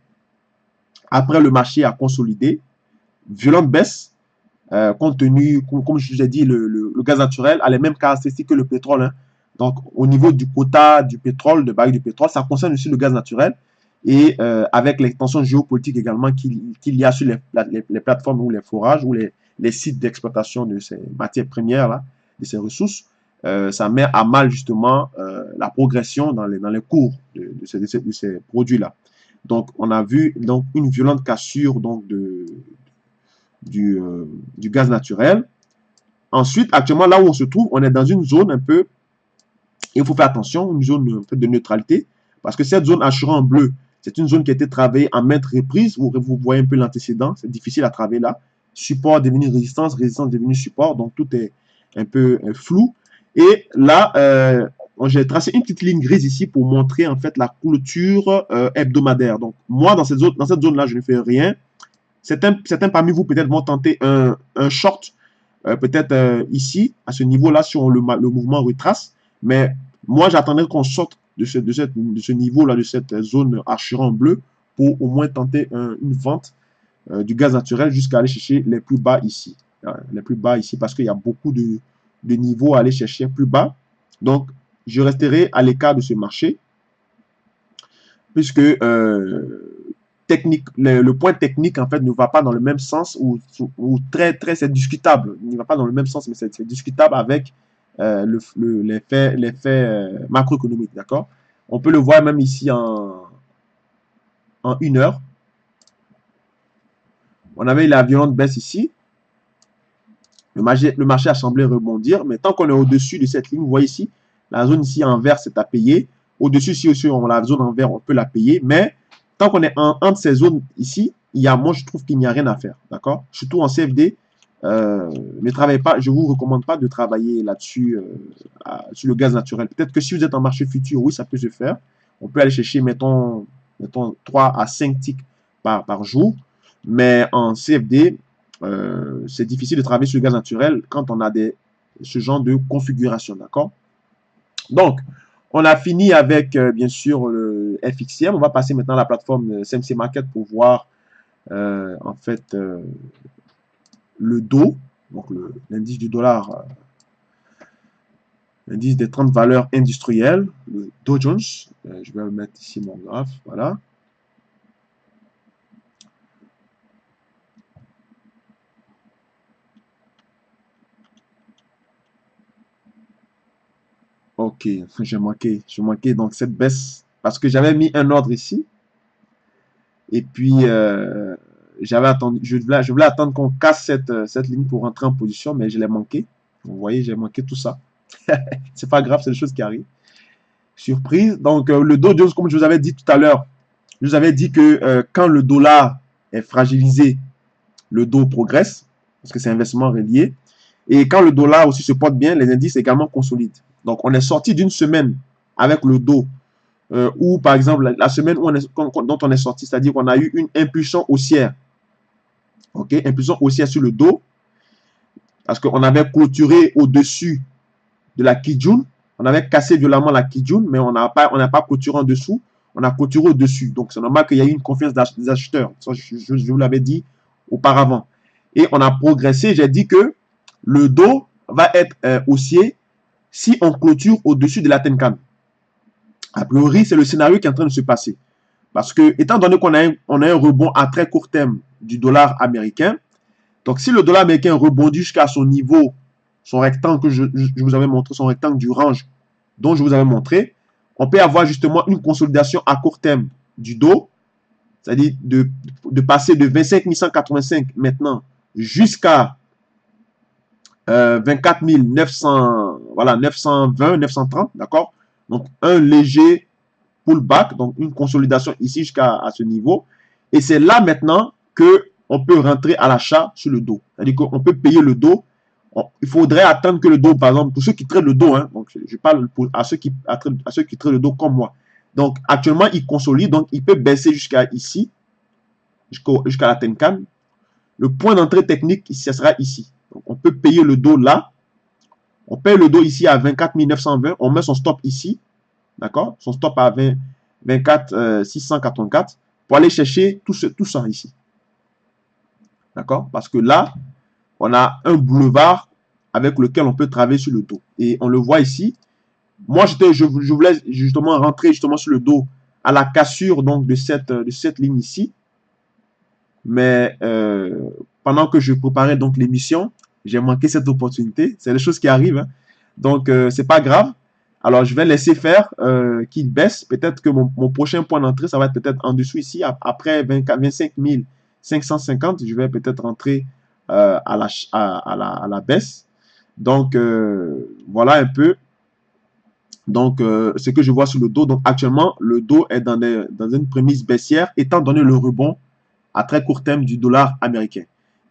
Après, le marché a consolidé, violente baisse, compte tenu, comme je vous ai dit, le gaz naturel a les mêmes caractéristiques que le pétrole, hein. Donc, au niveau du quota du pétrole, de baril du pétrole, ça concerne aussi le gaz naturel. Et avec les tensions géopolitiques également qu'il y a sur les plateformes ou les forages ou les sites d'exploitation de ces matières premières, là, de ces ressources, ça met à mal justement la progression dans les cours de ces produits-là. Donc, on a vu donc, une violente cassure donc, du gaz naturel. Ensuite, actuellement, là où on se trouve, on est dans une zone un peu, il faut faire attention, une zone un peu de neutralité, parce que cette zone hachée en bleu, c'est une zone qui a été travaillée à maintes reprises. Vous voyez un peu l'antécédent, c'est difficile à travailler là. Support devenu résistance, résistance devenu support, donc tout est un peu flou. Et là, j'ai tracé une petite ligne grise ici pour montrer en fait la clôture hebdomadaire. Donc moi, dans cette zone-là, je ne fais rien. Certains parmi vous peut-être vont tenter un short, peut-être ici, à ce niveau-là, si le mouvement retrace. Mais moi, j'attendais qu'on sorte de ce niveau-là, de cette zone hachée en bleu, pour au moins tenter une vente du gaz naturel jusqu'à aller chercher les plus bas ici. Les plus bas ici, parce qu'il y a beaucoup de niveaux à aller chercher plus bas. Donc, je resterai à l'écart de ce marché, puisque le point technique, en fait, ne va pas dans le même sens, ou c'est discutable. Il ne va pas dans le même sens, mais c'est discutable avec l'effet macroéconomique, d'accord? On peut le voir même ici en 1 heure. On avait la violente baisse ici. Le marché a semblé rebondir, mais tant qu'on est au-dessus de cette ligne, vous voyez ici, la zone ici en vert, c'est à payer. Au-dessus, si aussi on la zone en vert, on peut la payer, mais tant qu'on est entre ces zones ici, moi je trouve qu'il n'y a rien à faire, d'accord? Surtout en CFD, ne travaillez pas, je ne vous recommande pas de travailler là-dessus, sur le gaz naturel. Peut-être que si vous êtes en marché futur, oui, ça peut se faire. On peut aller chercher, mettons 3 à 5 ticks par jour, mais en CFD, c'est difficile de travailler sur le gaz naturel quand on a ce genre de configuration, d'accord? Donc, on a fini avec, bien sûr, le FXCM. On va passer maintenant à la plateforme CMC Market pour voir, en fait, le DO, donc l'indice du dollar, l'indice des 30 valeurs industrielles, le Dow Jones. Je vais mettre ici mon graphe, voilà. Ok, j'ai manqué donc cette baisse parce que j'avais mis un ordre ici et puis j'avais attendu, je voulais attendre qu'on casse cette ligne pour rentrer en position, mais je l'ai manqué. Vous voyez, j'ai manqué tout ça. C'est pas grave, c'est des choses qui arrivent. Surprise. Donc le Dow Jones, comme je vous avais dit tout à l'heure, je vous avais dit que quand le dollar est fragilisé, le Dow progresse parce que c'est inversement relié. Et quand le dollar aussi se porte bien, les indices également consolident. Donc, on est sorti d'une semaine avec le Dow, où par exemple, la semaine dont on est sorti, c'est-à-dire qu'on a eu une impulsion haussière. OK, impulsion haussière sur le Dow, parce qu'on avait clôturé au-dessus de la Kijun. On avait cassé violemment la Kijun, mais on n'a pas clôturé en dessous, on a clôturé au-dessus. Donc, c'est normal qu'il y ait eu une confiance des acheteurs. Ça, je vous l'avais dit auparavant. Et on a progressé. J'ai dit que le Dow va être haussier si on clôture au-dessus de la Tenkan. A priori, c'est le scénario qui est en train de se passer. Parce que, étant donné qu'on a un rebond à très court terme du dollar américain, donc si le dollar américain rebondit jusqu'à son niveau, son rectangle que je vous avais montré, son rectangle du range dont je vous avais montré, on peut avoir justement une consolidation à court terme du Dow, c'est-à-dire de passer de 25 185 maintenant jusqu'à 24 900, voilà, 920, 930, d'accord? Donc, un léger pullback, donc une consolidation ici jusqu'à ce niveau. Et c'est là maintenant qu'on peut rentrer à l'achat sur le Dow. C'est-à-dire qu'on peut payer le Dow il faudrait attendre que le dos, par exemple, pour ceux qui traitent le dos, hein, donc je parle à ceux qui traitent le dos comme moi. Donc actuellement, il consolide, donc il peut baisser jusqu'à ici, jusqu'à la Tenkan. Le point d'entrée technique, ce sera ici. Donc, on peut payer le dos là. On paye le dos ici à 24 920. On met son stop ici. D'accord? Son stop à 24 684 pour aller chercher tout ça ici. D'accord? Parce que là, on a un boulevard avec lequel on peut travailler sur le dos. Et on le voit ici. Moi, je voulais justement rentrer justement sur le dos à la cassure donc de cette ligne ici. Mais pendant que je préparais donc l'émission, j'ai manqué cette opportunité. C'est les choses qui arrivent. Hein. Donc, c'est pas grave. Alors, je vais laisser faire qu'il baisse. Peut-être que mon prochain point d'entrée, ça va être peut-être en dessous ici. Après 25 550, je vais peut-être rentrer à la baisse. Donc, voilà un peu. Donc, ce que je vois sur le dos. Donc, actuellement, le dos est dans une prémisse baissière, étant donné le rebond à très court terme du dollar américain.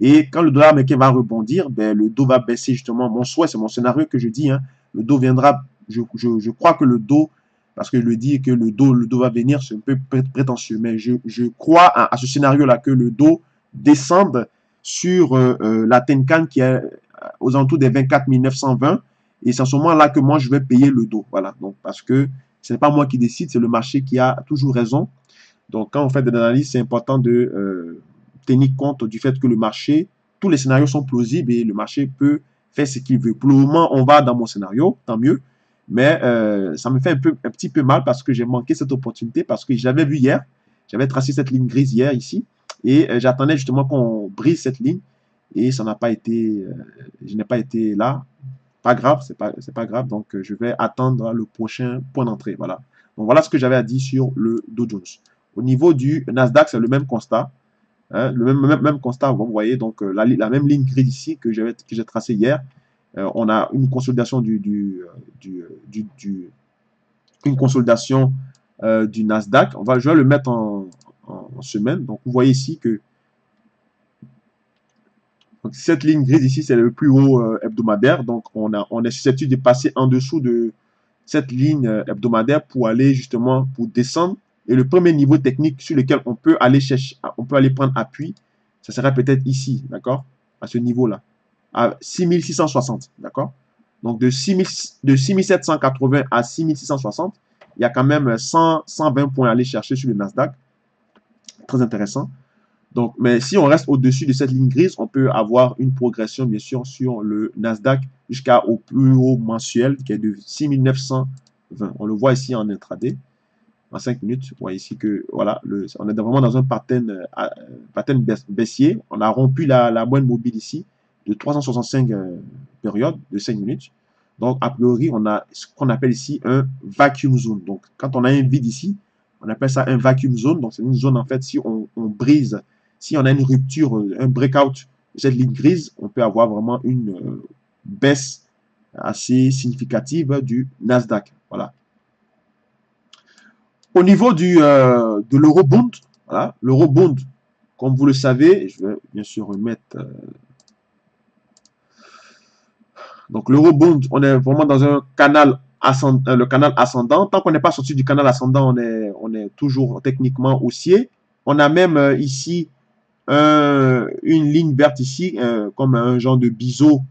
Et quand le dollar américain va rebondir, ben, le dos va baisser justement. Mon souhait, c'est mon scénario que je dis. Hein, le dos viendra, je crois que le dos, parce que je le dis que le dos va venir, c'est un peu prétentieux. Mais je crois à ce scénario-là, que le dos descende sur la Tenkan qui est aux alentours des 24 920. Et c'est à ce moment-là que moi, je vais payer le dos. Voilà. Donc, parce que ce n'est pas moi qui décide, c'est le marché qui a toujours raison. Donc, quand on fait de l'analyse, c'est important de tenir compte du fait que le marché, tous les scénarios sont plausibles et le marché peut faire ce qu'il veut. Pour le moment, on va dans mon scénario, tant mieux. Mais ça me fait un petit peu mal parce que j'ai manqué cette opportunité, parce que j'avais vu hier, j'avais tracé cette ligne grise hier ici, et j'attendais justement qu'on brise cette ligne, et ça n'a pas été, je n'ai pas été là. Pas grave, c'est pas grave. Donc, je vais attendre le prochain point d'entrée. Voilà. Donc, voilà ce que j'avais à dire sur le Dow Jones. Au niveau du Nasdaq, c'est le même constat. Hein, le même constat, vous voyez, donc la même ligne grise ici que j'ai tracée hier. On a une consolidation une consolidation du Nasdaq. Je vais le mettre en semaine. Donc, vous voyez ici que donc, cette ligne grise ici, c'est le plus haut hebdomadaire. Donc, on est susceptible de passer en dessous de cette ligne hebdomadaire pour aller justement, pour descendre. Et le premier niveau technique sur lequel on peut aller chercher, on peut aller prendre appui, ça serait peut-être ici, d'accord? À ce niveau-là, à 6660, d'accord? Donc, de 6780 à 6660, il y a quand même 120 points à aller chercher sur le Nasdaq. Très intéressant. Donc, mais si on reste au-dessus de cette ligne grise, on peut avoir une progression, bien sûr, sur le Nasdaq jusqu'au plus haut mensuel, qui est de 6920. On le voit ici en intraday, en 5 minutes. Vous voyez ici que, voilà, on est vraiment dans un pattern baissier. On a rompu la moyenne mobile ici de 365 périodes de 5 minutes. Donc, a priori, on a ce qu'on appelle ici un vacuum zone. Donc, quand on a un vide ici, on appelle ça un vacuum zone. Donc, c'est une zone, en fait, si on brise, si on a une rupture, un breakout de cette ligne grise, on peut avoir vraiment une baisse assez significative du Nasdaq. Voilà. Au niveau de l'eurobond, voilà, l'eurobond, comme vous le savez, je vais bien sûr remettre. Donc, l'eurobond, on est vraiment dans un canal ascendant, le canal ascendant. Tant qu'on n'est pas sorti du canal ascendant, on est toujours techniquement haussier. On a même ici une ligne verte ici, comme un genre de biseau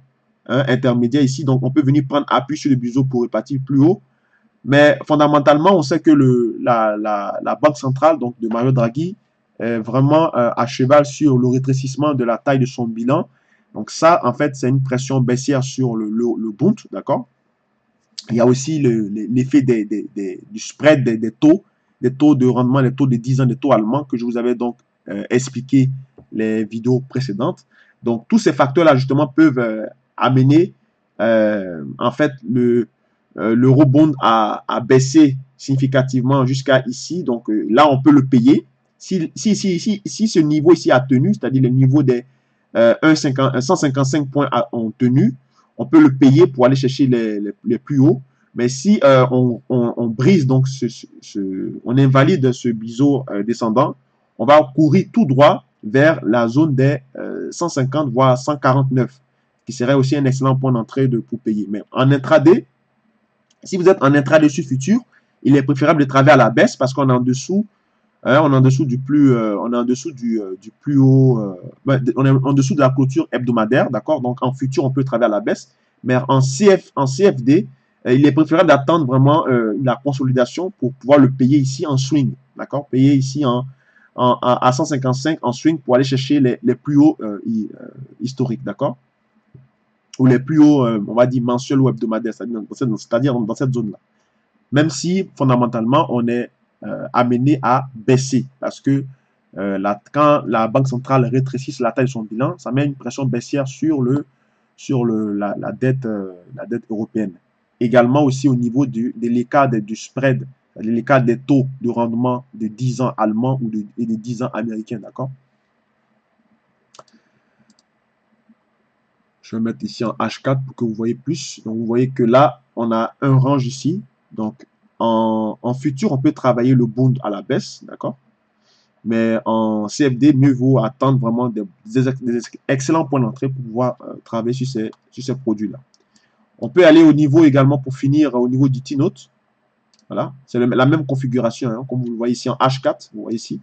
intermédiaire ici. Donc, on peut venir prendre appui sur le biseau pour repartir plus haut. Mais fondamentalement, on sait que la Banque centrale donc de Mario Draghi est vraiment à cheval sur le rétrécissement de la taille de son bilan. Donc ça, en fait, c'est une pression baissière sur le Bund, d'accord? Il y a aussi l'effet du spread des taux de rendement, les taux de 10 ans, des taux allemands que je vous avais donc expliqué les vidéos précédentes. Donc tous ces facteurs-là, justement, peuvent amener en fait l'eurobond à baisser significativement jusqu'à ici. Donc là, on peut le payer. Si ce niveau ici a tenu, c'est-à-dire le niveau des 155 points ont tenu, on peut le payer pour aller chercher les plus hauts. Mais si on brise, donc on invalide ce biseau descendant, on va courir tout droit vers la zone des 150 voire 149. qui serait aussi un excellent point d'entrée pour payer. Mais en intraday, si vous êtes en intraday sur futur, il est préférable de travailler à la baisse parce qu'on est en dessous, on est en dessous du plus, on est en dessous du plus haut, on est en dessous de la clôture hebdomadaire, d'accord? Donc en futur, on peut travailler à la baisse, mais en CFD, il est préférable d'attendre vraiment la consolidation pour pouvoir le payer ici en swing, d'accord? Payer ici à 155 en swing pour aller chercher les plus hauts historiques, d'accord? Ou les plus hauts, on va dire, mensuels ou hebdomadaires, c'est-à-dire dans cette zone-là. Même si, fondamentalement, on est amené à baisser. Parce que quand la Banque centrale rétrécit la taille de son bilan, ça met une pression baissière sur la dette européenne. Également aussi au niveau de l'écart du spread, l'écart des taux de rendement de 10 ans allemands et de 10 ans américains, d'accord? Je vais mettre ici en H4 pour que vous voyez plus. Donc, vous voyez que là, on a un range ici. Donc, en futur, on peut travailler le bond à la baisse, d'accord? Mais en CFD, mieux vaut attendre vraiment des excellents points d'entrée pour pouvoir travailler sur ces produits-là. On peut aller au niveau également, pour finir, au niveau du T-Note. Voilà, c'est la même configuration, hein, comme vous le voyez ici en H4. Vous voyez ici,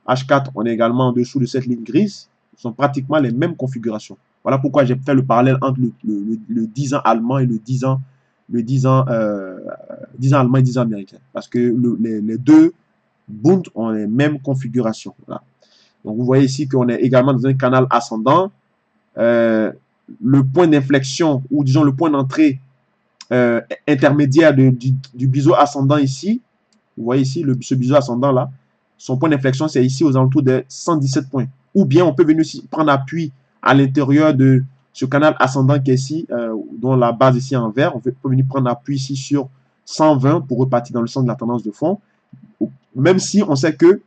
H4, on est également en dessous de cette ligne grise. Ce sont pratiquement les mêmes configurations. Voilà pourquoi j'ai fait le parallèle entre le 10 ans allemand et le 10 ans allemand et 10 ans américain. Parce que les deux Bund ont les mêmes configurations. Voilà. Donc vous voyez ici qu'on est également dans un canal ascendant. Le point d'inflexion, ou disons le point d'entrée intermédiaire du biseau ascendant ici, vous voyez ici ce biseau ascendant là, son point d'inflexion c'est ici aux alentours de 117 points. Ou bien on peut venir aussi prendre appui à l'intérieur de ce canal ascendant qui est ici, dont la base ici en vert. On peut venir prendre appui ici sur 120 pour repartir dans le sens de la tendance de fond. Même si on sait que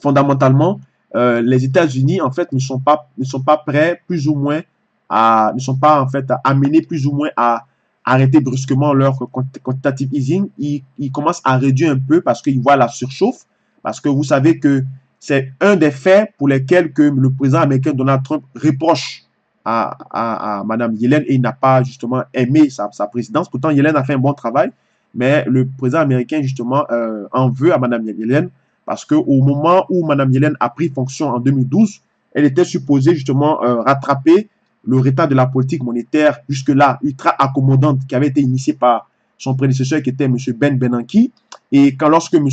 fondamentalement, les États-Unis en fait ne sont pas prêts plus ou moins ne sont pas en fait amenés plus ou moins à arrêter brusquement leur quantitative easing. Ils commencent à réduire un peu parce qu'ils voient la surchauffe. Parce que vous savez que c'est un des faits pour lesquels que le président américain Donald Trump reproche à Mme Yellen, et il n'a pas justement aimé sa présidence. Pourtant, Yellen a fait un bon travail, mais le président américain justement en veut à Mme Yellen parce qu'au moment où Mme Yellen a pris fonction en 2012, elle était supposée justement rattraper le retard de la politique monétaire jusque-là ultra accommodante qui avait été initiée par son prédécesseur qui était M. Ben Bernanke. Et lorsque M.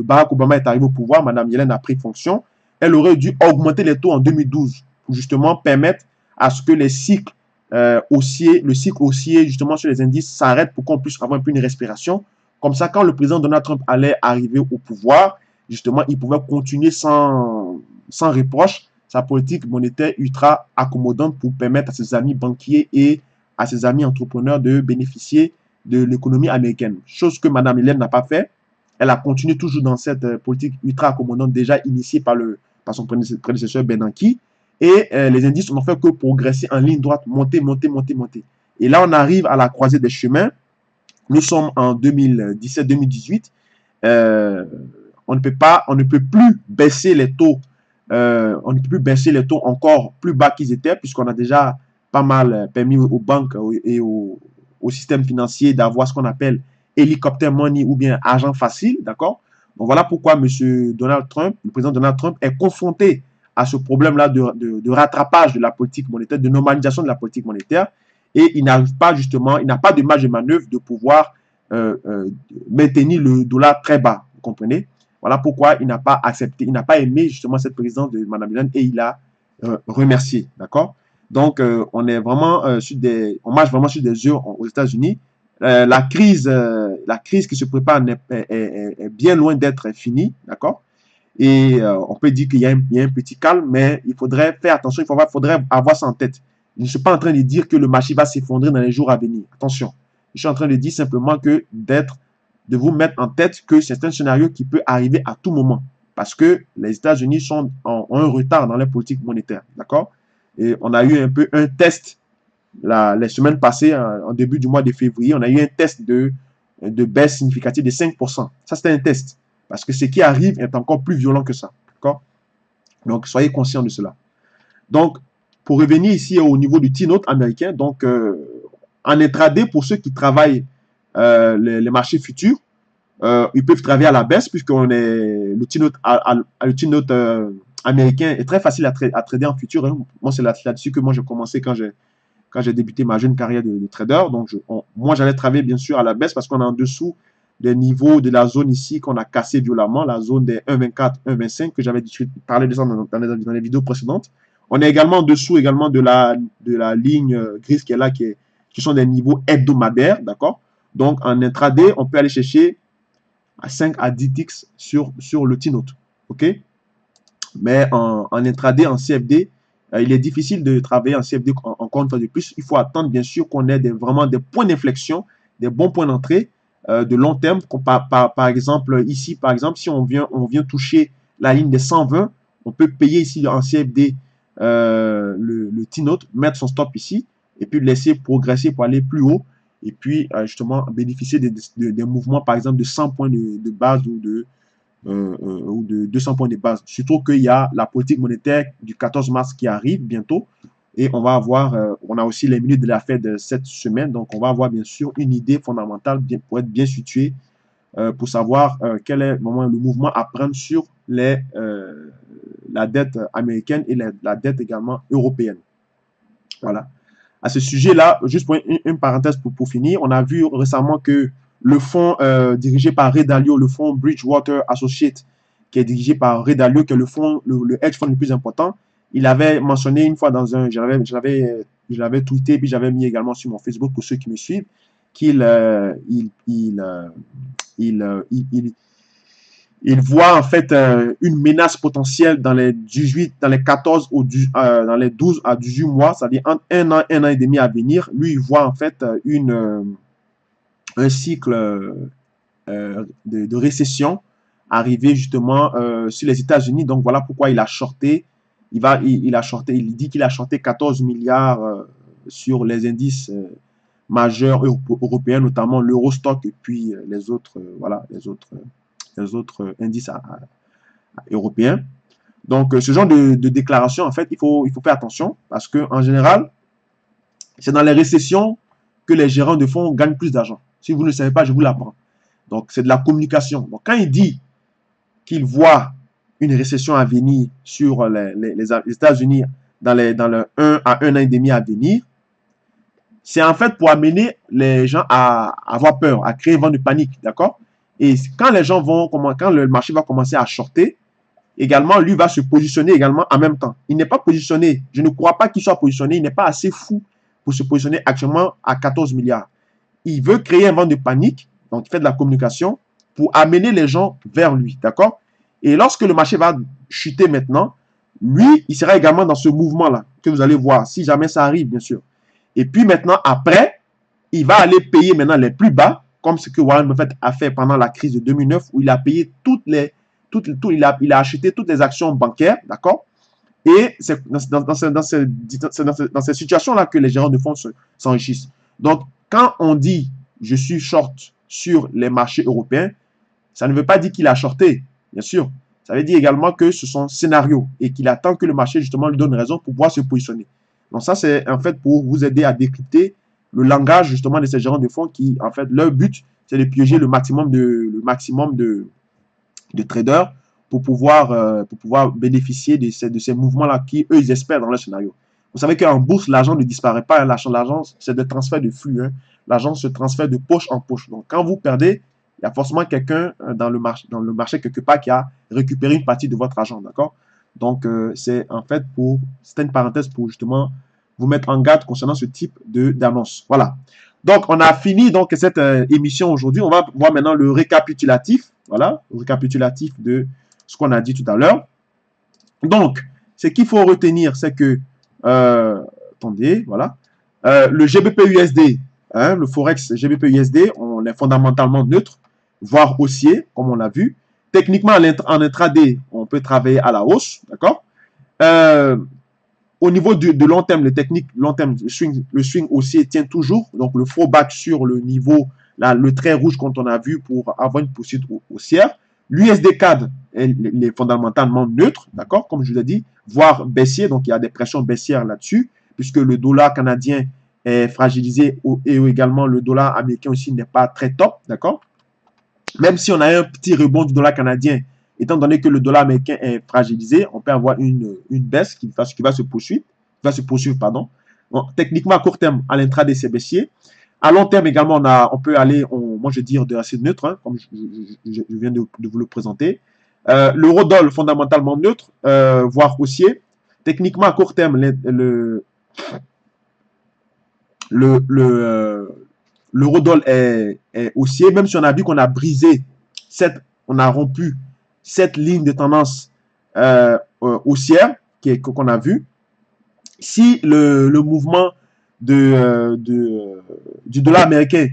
Barack Obama est arrivé au pouvoir, Mme Yellen a pris fonction, elle aurait dû augmenter les taux en 2012 pour justement permettre à ce que les cycles le cycle haussier justement sur les indices s'arrête pour qu'on puisse avoir un peu une respiration. Comme ça, quand le président Donald Trump allait arriver au pouvoir, justement, il pouvait continuer sans reproche sa politique monétaire ultra accommodante pour permettre à ses amis banquiers et à ses amis entrepreneurs de bénéficier de l'économie américaine. Chose que Mme Yellen n'a pas fait. Elle a continué toujours dans cette politique ultra accommodante déjà initiée par son prédécesseur Bernanke. Et les indices n'ont fait que progresser en ligne droite, monter. Et là, on arrive à la croisée des chemins. Nous sommes en 2017-2018. On ne peut plus baisser les taux. On ne peut plus baisser les taux encore plus bas qu'ils étaient, puisqu'on a déjà pas mal permis aux banques et au système financier d'avoir ce qu'on appelle hélicoptère money ou bien argent facile, d'accord? Donc voilà pourquoi le président Donald Trump est confronté à ce problème-là de rattrapage de la politique monétaire, de normalisation de la politique monétaire, et il n'arrive pas justement, il n'a pas de marge de manœuvre de pouvoir maintenir le dollar très bas, vous comprenez? Voilà pourquoi il n'a pas accepté, il n'a pas aimé justement cette présidence de Mme Yellen et il a remercié, d'accord? Donc, on marche vraiment sur des œufs aux États-Unis. La crise qui se prépare est bien loin d'être finie, d'accord? Et on peut dire qu'il y a un petit calme, mais il faudrait faire attention, il faudrait avoir ça en tête. Je ne suis pas en train de dire que le marché va s'effondrer dans les jours à venir. Attention. Je suis en train de dire simplement que de vous mettre en tête que c'est un scénario qui peut arriver à tout moment. Parce que les États-Unis ont un retard dans leur politique monétaire. D'accord? Et on a eu un peu un test les semaines passées, en début du mois de février, on a eu un test de baisse significative de 5%. Ça, c'était un test. Parce que ce qui arrive est encore plus violent que ça. D'accord? Donc, soyez conscients de cela. Donc, pour revenir ici au niveau du T-Note américain, donc en intraday, pour ceux qui travaillent les marchés futurs, ils peuvent travailler à la baisse puisqu'on est le T-Note américain est très facile à trader en futur. Hein. Moi, c'est là-dessus que moi j'ai commencé quand j'ai débuté ma jeune carrière de trader. Donc, moi, j'allais travailler bien sûr à la baisse parce qu'on est en dessous des niveaux de la zone ici qu'on a cassé violemment, la zone des 1,24, 1,25 que j'avais parlé de ça dans les vidéos précédentes. On est également en dessous également de la ligne grise qui est là, qui sont des niveaux hebdomadaires, d'accord? Donc, en intraday, on peut aller chercher à 5 à 10 ticks sur le T-Note, ok? Mais en intraday, en CFD, il est difficile de travailler en CFD encore une fois de plus. Il faut attendre bien sûr qu'on ait vraiment des points d'inflexion, des bons points d'entrée de long terme. Par exemple, ici, par exemple, si on vient toucher la ligne des 120, on peut payer ici en CFD le T-Note, mettre son stop ici et puis laisser progresser pour aller plus haut et puis justement bénéficier des mouvements par exemple de 100 points de base ou de 200 points de base. Surtout qu'il y a la politique monétaire du 14 mars qui arrive bientôt et on va avoir, on a aussi les minutes de la Fed de cette semaine, donc on va avoir bien sûr une idée fondamentale pour être bien situé pour savoir quel est vraiment le mouvement à prendre sur la dette américaine et la dette également européenne. Voilà. À ce sujet-là, juste pour une parenthèse pour finir, on a vu récemment que le fonds dirigé par Ray Dalio, le fonds Bridgewater Associates, qui est dirigé par Ray Dalio, qui est le hedge fund le plus important, il avait mentionné une fois dans un, je l'avais tweeté, puis j'avais mis également sur mon Facebook pour ceux qui me suivent, qu'il il voit en fait une menace potentielle dans les 14 ou dans les 12 à 18 mois, c'est-à-dire entre un an et demi à venir. Lui, il voit en fait un cycle de récession arriver justement sur les États-Unis. Donc voilà pourquoi il a shorté. Il dit qu'il a shorté 14 milliards sur les indices majeurs européens, notamment l'Eurostock et puis les autres indices européens. Donc, ce genre de déclaration, en fait, il faut faire attention parce qu'en général, c'est dans les récessions que les gérants de fonds gagnent plus d'argent. Si vous ne le savez pas, je vous l'apprends. Donc, c'est de la communication. Donc, quand il dit qu'il voit une récession à venir sur les États-Unis dans le 1 à 1 an et demi à venir, c'est en fait pour amener les gens à avoir peur, à créer un vent de panique, d'accord? Et quand quand le marché va commencer à shorter, également, lui va se positionner également en même temps. Il n'est pas positionné, je ne crois pas qu'il soit positionné, il n'est pas assez fou pour se positionner actuellement à 14 milliards. Il veut créer un vent de panique, donc il fait de la communication pour amener les gens vers lui, d'accord? Et lorsque le marché va chuter maintenant, lui, il sera également dans ce mouvement-là que vous allez voir, si jamais ça arrive, bien sûr. Et puis maintenant, après, il va aller payer maintenant les plus bas, comme ce que Warren Buffett a fait pendant la crise de 2009, où il a payé il a acheté toutes les actions bancaires, d'accord? Et c'est dans ces situations-là que les gérants de fonds s'enrichissent. Donc, quand on dit « je suis short sur les marchés européens », ça ne veut pas dire qu'il a shorté, bien sûr. Ça veut dire également que ce sont scénarios et qu'il attend que le marché, justement, lui donne raison pour pouvoir se positionner. Donc, ça, c'est en fait pour vous aider à décrypter le langage, justement, de ces gérants de fonds qui, en fait, leur but, c'est de piéger le maximum de traders pour pouvoir bénéficier de ces mouvements-là qui, eux, ils espèrent dans leur scénario. Vous savez qu'en bourse, l'argent ne disparaît pas. Hein. L'argent, c'est des transferts de flux. Hein. L'argent se transfère de poche en poche. Donc, quand vous perdez, il y a forcément quelqu'un dans le marché quelque part qui a récupéré une partie de votre argent. D'accord? Donc, c'est en fait c'était une parenthèse pour justement vous mettre en garde concernant ce type d'annonce. Voilà. Donc, on a fini donc cette émission aujourd'hui. On va voir maintenant le récapitulatif. Voilà, le récapitulatif de ce qu'on a dit tout à l'heure. Donc, ce qu'il faut retenir, c'est que, attendez, voilà, le GBP-USD, hein, le Forex GBP-USD, on est fondamentalement neutre, voire haussier, comme on l'a vu. Techniquement, en intraday, on peut travailler à la hausse, d'accord? Au niveau de long terme, les techniques long terme, le swing haussier tient toujours. Donc, le fallback sur le niveau, là, le trait rouge qu'on a vu pour avoir une poursuite haussière. L'USD CAD, les fondamentalement neutres, d'accord, comme je vous ai dit, voire baissier, donc il y a des pressions baissières là-dessus, puisque le dollar canadien est fragilisé et également le dollar américain aussi n'est pas très top, d'accord. Même si on a un petit rebond du dollar canadien, étant donné que le dollar américain est fragilisé, on peut avoir une baisse qui va se poursuivre, pardon. Bon, techniquement, à court terme, à l'intraday, c'est baissier. À long terme également, on peut aller, moi je vais dire de assez neutre, hein, comme je viens de vous le présenter. L'euro-dollar fondamentalement neutre, voire haussier. Techniquement, à court terme, l'euro-dollar est haussier, même si on a vu qu'on a brisé, on a rompu cette ligne de tendance haussière qu'on a vu. Si le mouvement du dollar américain,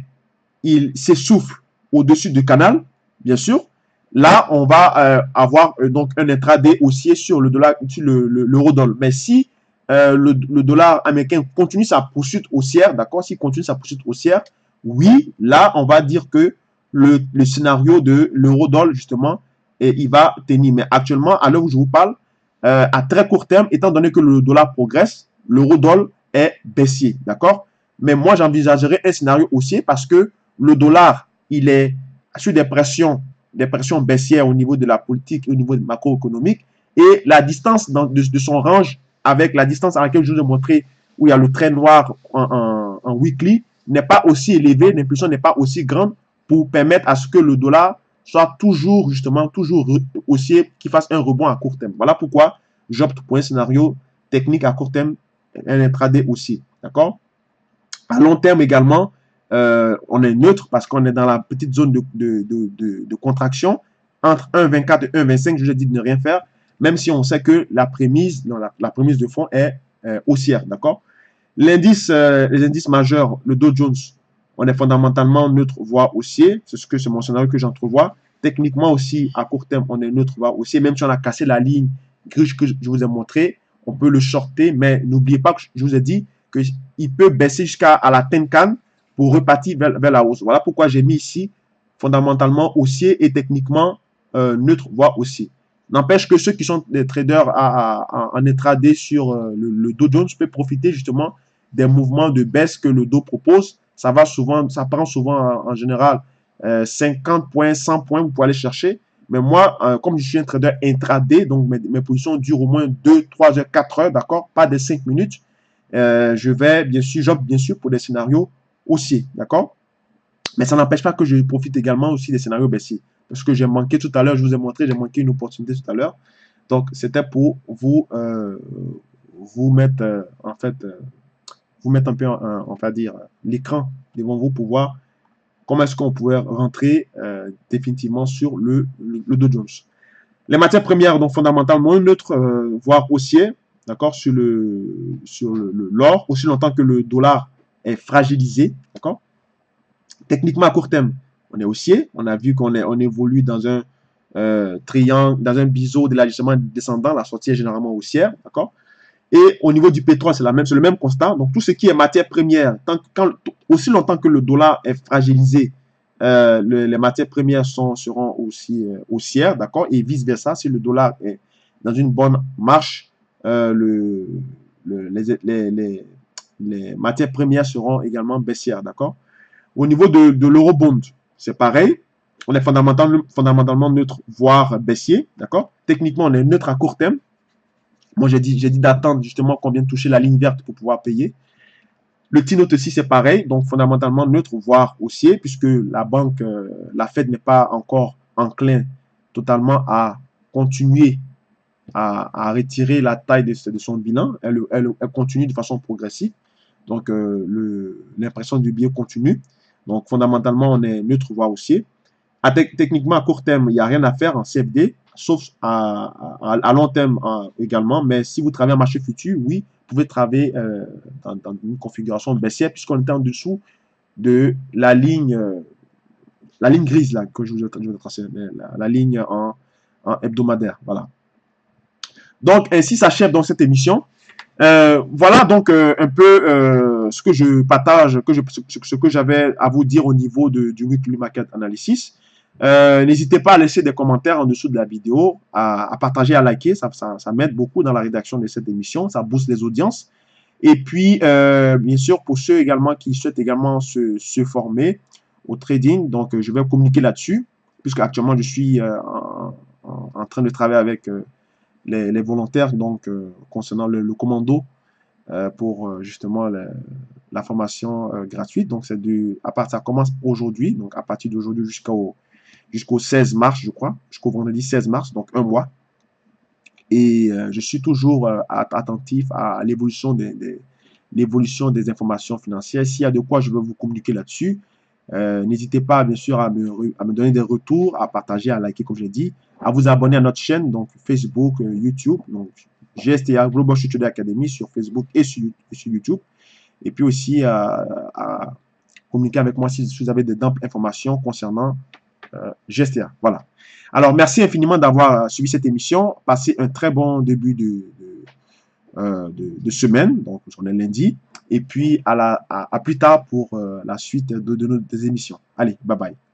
il s'essouffle au-dessus du canal, bien sûr, là, on va avoir donc un intraday haussier sur le dollar, sur l'euro-dollar. Mais si le dollar américain continue sa poursuite haussière, d'accord, s'il continue sa poursuite haussière, oui, là, on va dire que le scénario de l'euro-dollar, justement, il va tenir. Mais actuellement, à l'heure où je vous parle, à très court terme, étant donné que le dollar progresse, l'euro-dollar est baissier, d'accord? Mais moi, j'envisagerais un scénario haussier parce que le dollar, il est sur des pressions baissières au niveau de la politique, au niveau macroéconomique, et la distance de son range avec la distance à laquelle je vous ai montré, où il y a le trait noir en weekly, n'est pas aussi élevée, l'impulsion n'est pas aussi grande pour permettre à ce que le dollar soit toujours, justement, toujours haussier, qui fasse un rebond à court terme. Voilà pourquoi j'opte pour un scénario technique à court terme, un intraday aussi. D'accord? À long terme également, on est neutre parce qu'on est dans la petite zone de contraction entre 1,24 et 1,25. Je vous ai dit de ne rien faire, même si on sait que la prémisse de fond est haussière. D'accord? Les indices majeurs, le Dow Jones, on est fondamentalement neutre, voire haussier. C'est mon scénario que j'entrevois. Techniquement aussi, à court terme, on est neutre, voire haussier. Même si on a cassé la ligne grise que je vous ai montré, on peut le shorter, mais n'oubliez pas que je vous ai dit qu'il peut baisser jusqu'à la Tenkan pour repartir vers la hausse. Voilà pourquoi j'ai mis ici fondamentalement haussier et techniquement neutre, voire haussier. N'empêche que ceux qui sont des traders en intraday sur le Dow Jones peuvent profiter justement des mouvements de baisse que le Dow propose. Ça prend souvent en général 50 points, 100 points, vous pouvez aller chercher. Mais moi, comme je suis un trader intraday, donc mes positions durent au moins 2, 3 heures, 4 heures, d'accord? Pas de 5 minutes. J'opte bien sûr pour des scénarios haussiers, d'accord? Mais ça n'empêche pas que je profite également aussi des scénarios baissiers. Parce que j'ai manqué tout à l'heure, je vous ai montré, j'ai manqué une opportunité tout à l'heure. Donc, c'était pour vous mettre, vous mettre un peu, on va dire, l'écran devant vous pour voir comment est-ce qu'on pouvait rentrer définitivement sur le Dow Jones. Les matières premières, donc fondamentalement neutres, voire haussiers, d'accord, sur l'or, aussi longtemps que le dollar est fragilisé, d'accord. Techniquement, à court terme, on est haussier. On a vu on évolue dans un triangle, dans un biseau de l'ajustement descendant. La sortie est généralement haussière, d'accord. Et au niveau du pétrole, c'est le même constat. Donc, tout ce qui est matière première, aussi longtemps que le dollar est fragilisé, les matières premières seront aussi haussières, d'accord. Et vice-versa, si le dollar est dans une bonne marche, les matières premières seront également baissières, d'accord. Au niveau de l'eurobond, c'est pareil. On est fondamentalement neutre, voire baissier, d'accord. Techniquement, on est neutre à court terme. Moi, j'ai dit d'attendre justement qu'on vienne toucher la ligne verte pour pouvoir payer. Le T-note aussi, c'est pareil. Donc, fondamentalement neutre, voire haussier, puisque la Fed n'est pas encore enclin totalement à continuer à retirer la taille de son bilan. Elle continue de façon progressive. Donc, l'impression du billet continue. Donc, fondamentalement, on est neutre, voire haussier. Techniquement, à court terme, il n'y a rien à faire en CFD, sauf à long terme également. Mais si vous travaillez en marché futur, oui, vous pouvez travailler dans une configuration baissière, puisqu'on est en dessous de la ligne grise là, que je vous ai tracée, la ligne en hebdomadaire. Voilà. Donc, ainsi s'achève donc cette émission. Voilà donc un peu ce que je partage, ce que j'avais à vous dire au niveau du Weekly Market Analysis. N'hésitez pas à laisser des commentaires en dessous de la vidéo, à partager, à liker. Ça m'aide beaucoup dans la rédaction de cette émission. Ça booste les audiences. Et puis, bien sûr, pour ceux également qui souhaitent également se former au trading, donc je vais communiquer là-dessus, puisque actuellement je suis en train de travailler avec les volontaires, donc concernant le commando pour justement la formation gratuite. Donc, ça commence aujourd'hui, donc à partir d'aujourd'hui jusqu'au 16 mars, je crois, jusqu'au vendredi 16 mars, donc un mois. Et je suis toujours attentif à l'évolution des informations financières. S'il y a de quoi, je vais vous communiquer là-dessus. N'hésitez pas, bien sûr, à me donner des retours, à partager, à liker, comme je l'ai dit, à vous abonner à notre chaîne, donc Facebook, YouTube, donc GSTA, Global Street Trader Academy, sur Facebook et sur YouTube. Et puis aussi à communiquer avec moi si vous avez d'amples informations concernant GSTA. Voilà. Alors, merci infiniment d'avoir suivi cette émission. Passez un très bon début de semaine. Donc, on est lundi. Et puis, à plus tard pour la suite des émissions. Allez, bye bye.